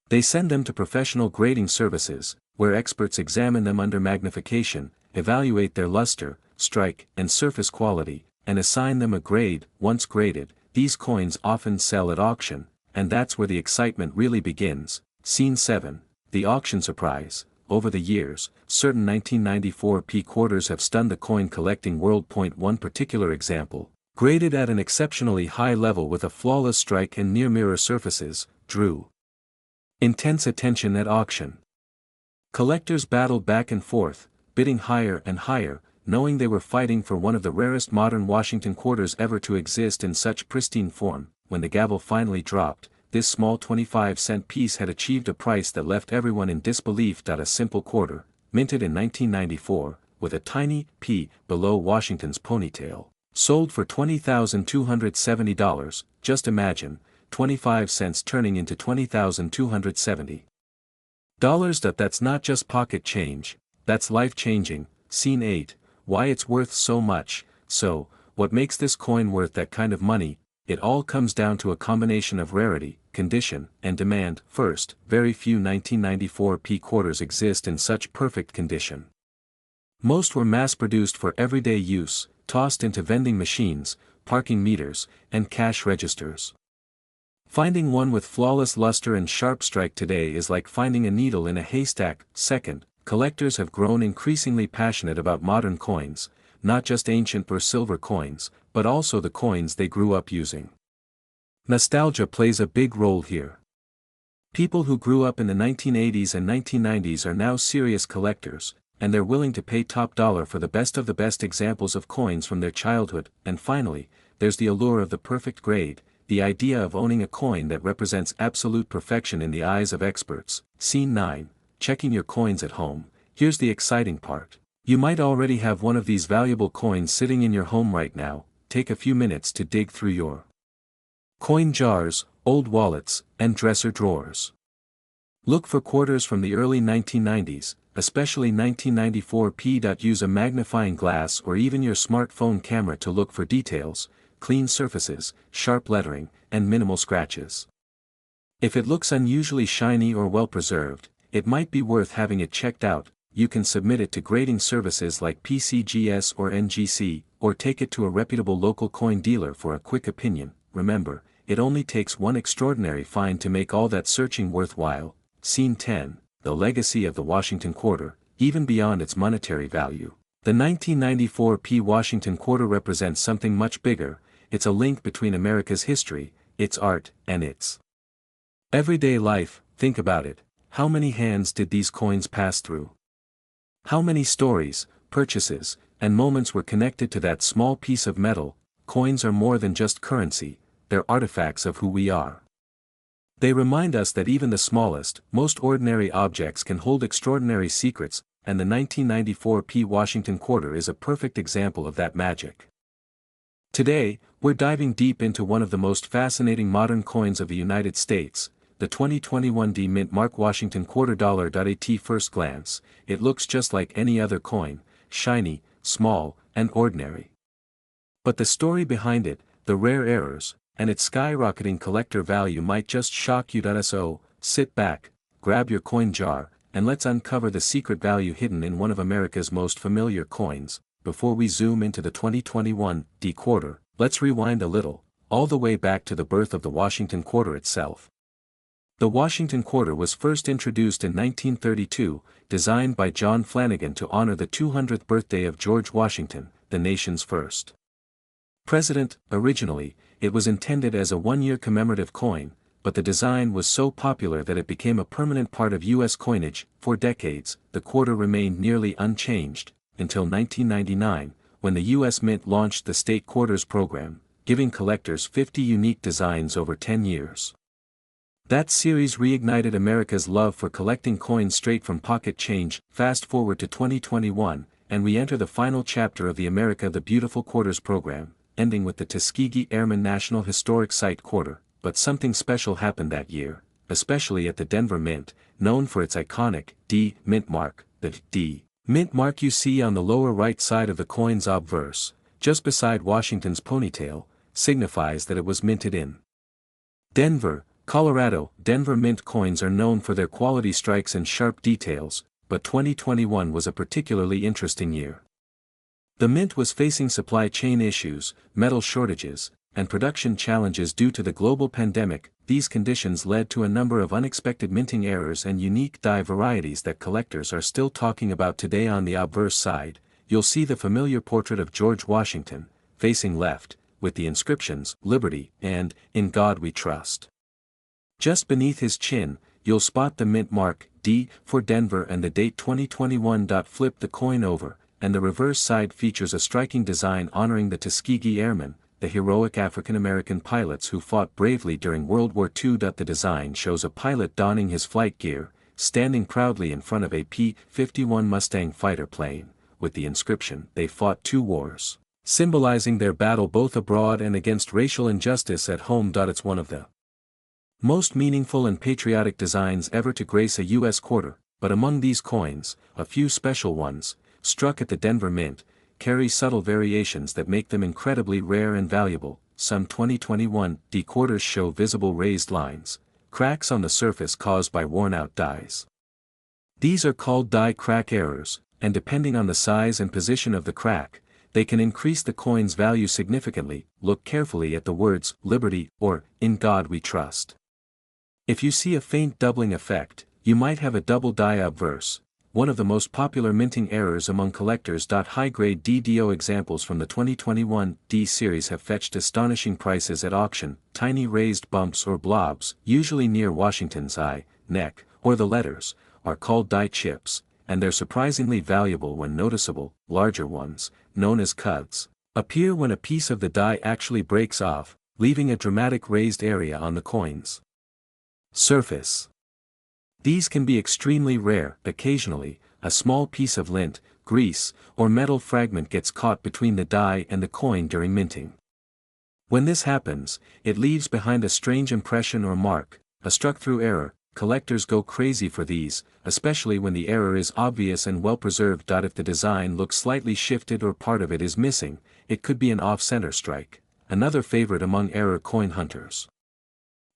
They send them to professional grading services, where experts examine them under magnification, evaluate their luster, strike, and surface quality, and assign them a grade. Once graded, these coins often sell at auction, and that's where the excitement really begins. Scene 7, the auction surprise. Over the years, certain 1994 P quarters have stunned the coin collecting world. One particular example, graded at an exceptionally high level with a flawless strike and near-mirror surfaces, drew intense attention at auction. Collectors battled back and forth, bidding higher and higher, knowing they were fighting for one of the rarest modern Washington quarters ever to exist in such pristine form. When the gavel finally dropped, this small 25-cent piece had achieved a price that left everyone in disbelief. A simple quarter, minted in 1994, with a tiny P below Washington's ponytail, sold for $20,270. Just imagine, 25 cents turning into $20,270. That's not just pocket change, that's life-changing. Scene 8, why it's worth so much. So, what makes this coin worth that kind of money? It all comes down to a combination of rarity, condition, and demand. First, very few 1994 P quarters exist in such perfect condition. Most were mass-produced for everyday use, tossed into vending machines, parking meters, and cash registers. Finding one with flawless luster and sharp strike today is like finding a needle in a haystack. Second, collectors have grown increasingly passionate about modern coins, not just ancient or silver coins, but also the coins they grew up using. Nostalgia plays a big role here. People who grew up in the 1980s and 1990s are now serious collectors, and they're willing to pay top dollar for the best examples of coins from their childhood. And finally, there's the allure of the perfect grade, the idea of owning a coin that represents absolute perfection in the eyes of experts. Scene 9, checking your coins at home. Here's the exciting part. You might already have one of these valuable coins sitting in your home right now. Take a few minutes to dig through your coin jars, old wallets, and dresser drawers. Look for quarters from the early 1990s, especially 1994 P. Use a magnifying glass or even your smartphone camera to look for details, clean surfaces, sharp lettering, and minimal scratches. If it looks unusually shiny or well preserved, it might be worth having it checked out. You can submit it to grading services like PCGS or NGC, or take it to a reputable local coin dealer for a quick opinion. Remember, it only takes one extraordinary find to make all that searching worthwhile. Scene 10, the legacy of the Washington Quarter, even beyond its monetary value. The 1994 P. Washington Quarter represents something much bigger. It's a link between America's history, its art, and its everyday life. Think about it. How many hands did these coins pass through? How many stories, purchases, and moments were connected to that small piece of metal? Coins are more than just currency, they're artifacts of who we are. They remind us that even the smallest, most ordinary objects can hold extraordinary secrets, and the 1994 P. Washington Quarter is a perfect example of that magic. Today, we're diving deep into one of the most fascinating modern coins of the United States, the 2021 D Mint Mark Washington Quarter. At first glance, it looks just like any other coin, shiny, small, and ordinary. But the story behind it, the rare errors, and its skyrocketing collector value might just shock you. So, sit back, grab your coin jar, and let's uncover the secret value hidden in one of America's most familiar coins. Before we zoom into the 2021 D Quarter, let's rewind a little, all the way back to the birth of the Washington Quarter itself. The Washington Quarter was first introduced in 1932, designed by John Flanagan to honor the 200th birthday of George Washington, the nation's first president. Originally, it was intended as a one-year commemorative coin, but the design was so popular that it became a permanent part of U.S. coinage. For decades, the quarter remained nearly unchanged, until 1999, when the U.S. Mint launched the State Quarters program, giving collectors 50 unique designs over 10 years. That series reignited America's love for collecting coins straight from pocket change. Fast forward to 2021, and we enter the final chapter of the America the Beautiful Quarters program, ending with the Tuskegee Airmen National Historic Site Quarter. But something special happened that year, especially at the Denver Mint, known for its iconic D Mint mark. The D Mint mark you see on the lower right side of the coin's obverse, just beside Washington's ponytail, signifies that it was minted in Denver, Colorado. Denver Mint coins are known for their quality strikes and sharp details, but 2021 was a particularly interesting year. The Mint was facing supply chain issues, metal shortages, and production challenges due to the global pandemic. These conditions led to a number of unexpected minting errors and unique die varieties that collectors are still talking about today. On the obverse side, you'll see the familiar portrait of George Washington, facing left, with the inscriptions, Liberty, and, In God We Trust. Just beneath his chin, you'll spot the mint mark, D, for Denver and the date 2021. Flip the coin over, and the reverse side features a striking design honoring the Tuskegee Airmen, the heroic African-American pilots who fought bravely during World War II. The design shows a pilot donning his flight gear, standing proudly in front of a P-51 Mustang fighter plane, with the inscription, They fought two wars, symbolizing their battle both abroad and against racial injustice at home. It's one of the most meaningful and patriotic designs ever to grace a U.S. quarter, but among these coins, a few special ones, struck at the Denver Mint, carry subtle variations that make them incredibly rare and valuable. Some 2021 D quarters show visible raised lines, cracks on the surface caused by worn-out dies. These are called die crack errors, and depending on the size and position of the crack, they can increase the coin's value significantly. Look carefully at the words "Liberty" or "In God We Trust." If you see a faint doubling effect, you might have a double die obverse, one of the most popular minting errors among collectors. High-grade DDO examples from the 2021 D series have fetched astonishing prices at auction. Tiny raised bumps or blobs, usually near Washington's eye, neck, or the letters, are called die chips, and they're surprisingly valuable when noticeable. Larger ones, known as cuds, appear when a piece of the die actually breaks off, leaving a dramatic raised area on the coin's surface. These can be extremely rare. Occasionally, a small piece of lint, grease, or metal fragment gets caught between the die and the coin during minting. When this happens, it leaves behind a strange impression or mark, a struck-through error. Collectors go crazy for these, especially when the error is obvious and well-preserved. If the design looks slightly shifted or part of it is missing, it could be an off-center strike, another favorite among error coin hunters.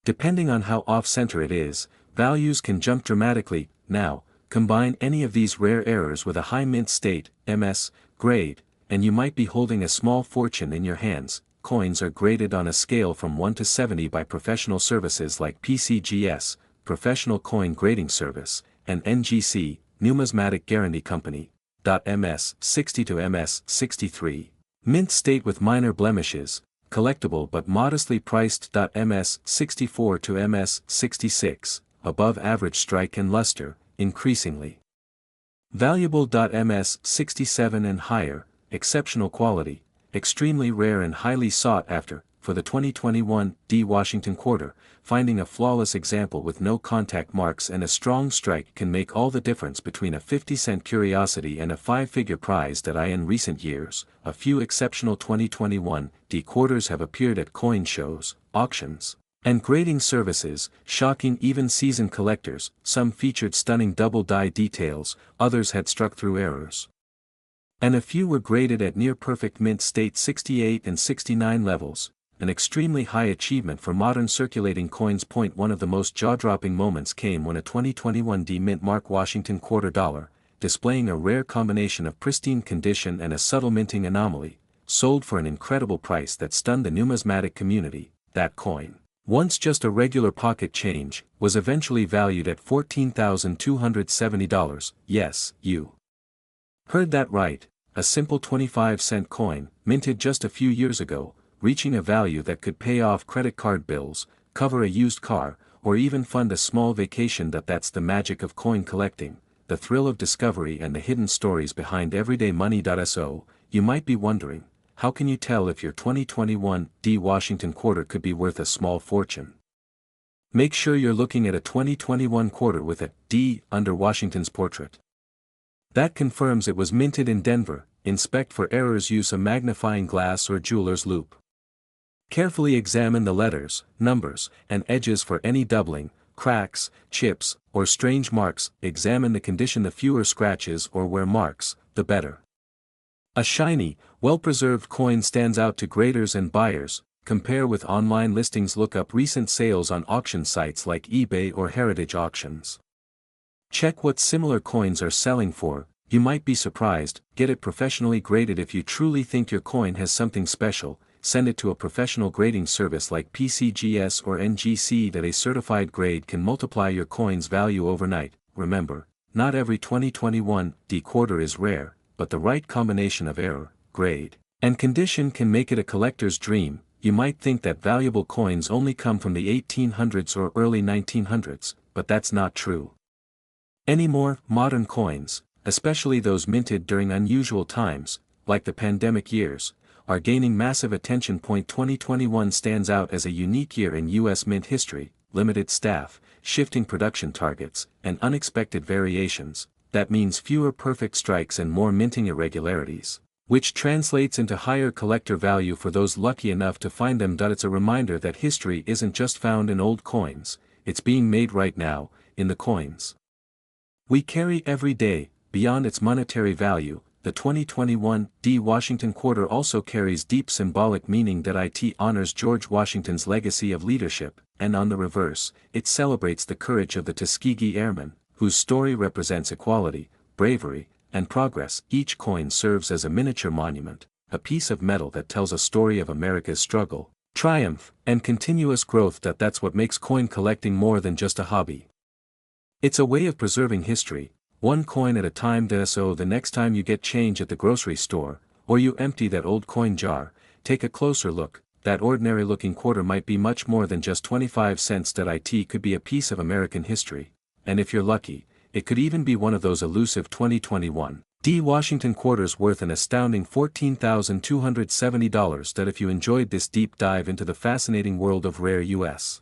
Depending on how off-center it is, values can jump dramatically. Now, combine any of these rare errors with a high mint state, MS, grade, and you might be holding a small fortune in your hands. Coins are graded on a scale from 1 to 70 by professional services like PCGS, Professional Coin Grading Service, and NGC, Numismatic Guarantee Company. MS 60 to MS 63. Mint state with minor blemishes, collectible but modestly priced. MS 64 to MS 66. Above average strike and luster, increasingly valuable. MS 67 and higher, exceptional quality, extremely rare and highly sought after. For the 2021 D Washington quarter, finding a flawless example with no contact marks and a strong strike can make all the difference between a 50-cent curiosity and a 5-figure prize. In recent years, a few exceptional 2021 D quarters have appeared at coin shows, auctions, and grading services, shocking even seasoned collectors. Some featured stunning double die details, others had struck-through errors, and a few were graded at near-perfect mint state 68 and 69 levels, an extremely high achievement for modern circulating coins. One of the most jaw-dropping moments came when a 2021 D mint Mark Washington quarter dollar, displaying a rare combination of pristine condition and a subtle minting anomaly, sold for an incredible price that stunned the numismatic community. That coin, once just a regular pocket change, was eventually valued at $14,270. Yes, you heard that right, a simple 25-cent coin, minted just a few years ago, reaching a value that could pay off credit card bills, cover a used car, or even fund a small vacation. That's the magic of coin collecting, the thrill of discovery and the hidden stories behind everyday money. So, you might be wondering, how can you tell if your 2021 D Washington quarter could be worth a small fortune? Make sure you're looking at a 2021 quarter with a D under Washington's portrait. That confirms it was minted in Denver. Inspect for errors. Use a magnifying glass or jeweler's loupe. Carefully examine the letters, numbers, and edges for any doubling, cracks, chips, or strange marks. Examine the condition. The fewer scratches or wear marks, the better. A shiny, well-preserved coin stands out to graders and buyers. Compare with online listings. Look up recent sales on auction sites like eBay or Heritage Auctions. Check what similar coins are selling for. You might be surprised. Get it professionally graded. If you truly think your coin has something special, send it to a professional grading service like PCGS or NGC. A certified grade can multiply your coin's value overnight. Remember, not every 2021 D quarter is rare, but the right combination of error, grade, and condition can make it a collector's dream. You might think that valuable coins only come from the 1800s or early 1900s, but that's not true anymore. Modern coins, especially those minted during unusual times, like the pandemic years, are gaining massive attention. 2021 stands out as a unique year in U.S. mint history. Limited staff, shifting production targets, and unexpected variations. That means fewer perfect strikes and more minting irregularities, which translates into higher collector value for those lucky enough to find them. It's a reminder that history isn't just found in old coins, it's being made right now, in the coins we carry every day. Beyond its monetary value, the 2021 D Washington quarter also carries deep symbolic meaning. It honors George Washington's legacy of leadership, and on the reverse, it celebrates the courage of the Tuskegee Airmen, whose story represents equality, bravery, and progress. Each coin serves as a miniature monument, a piece of metal that tells a story of America's struggle, triumph, and continuous growth. That's what makes coin collecting more than just a hobby. It's a way of preserving history, one coin at a time. So the next time you get change at the grocery store, or you empty that old coin jar, take a closer look. That ordinary-looking quarter might be much more than just 25 cents. It could be a piece of American history, and if you're lucky, it could even be one of those elusive 2021 Washington quarters worth an astounding $14,270. If you enjoyed this deep dive into the fascinating world of rare U.S.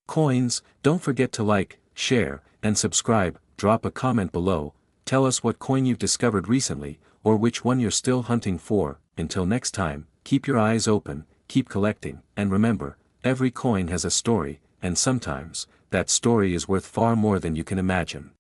coins, don't forget to like, share, and subscribe. Drop a comment below, tell us what coin you've discovered recently, or which one you're still hunting for. Until next time, keep your eyes open, keep collecting, and remember, every coin has a story, and sometimes, that story is worth far more than you can imagine.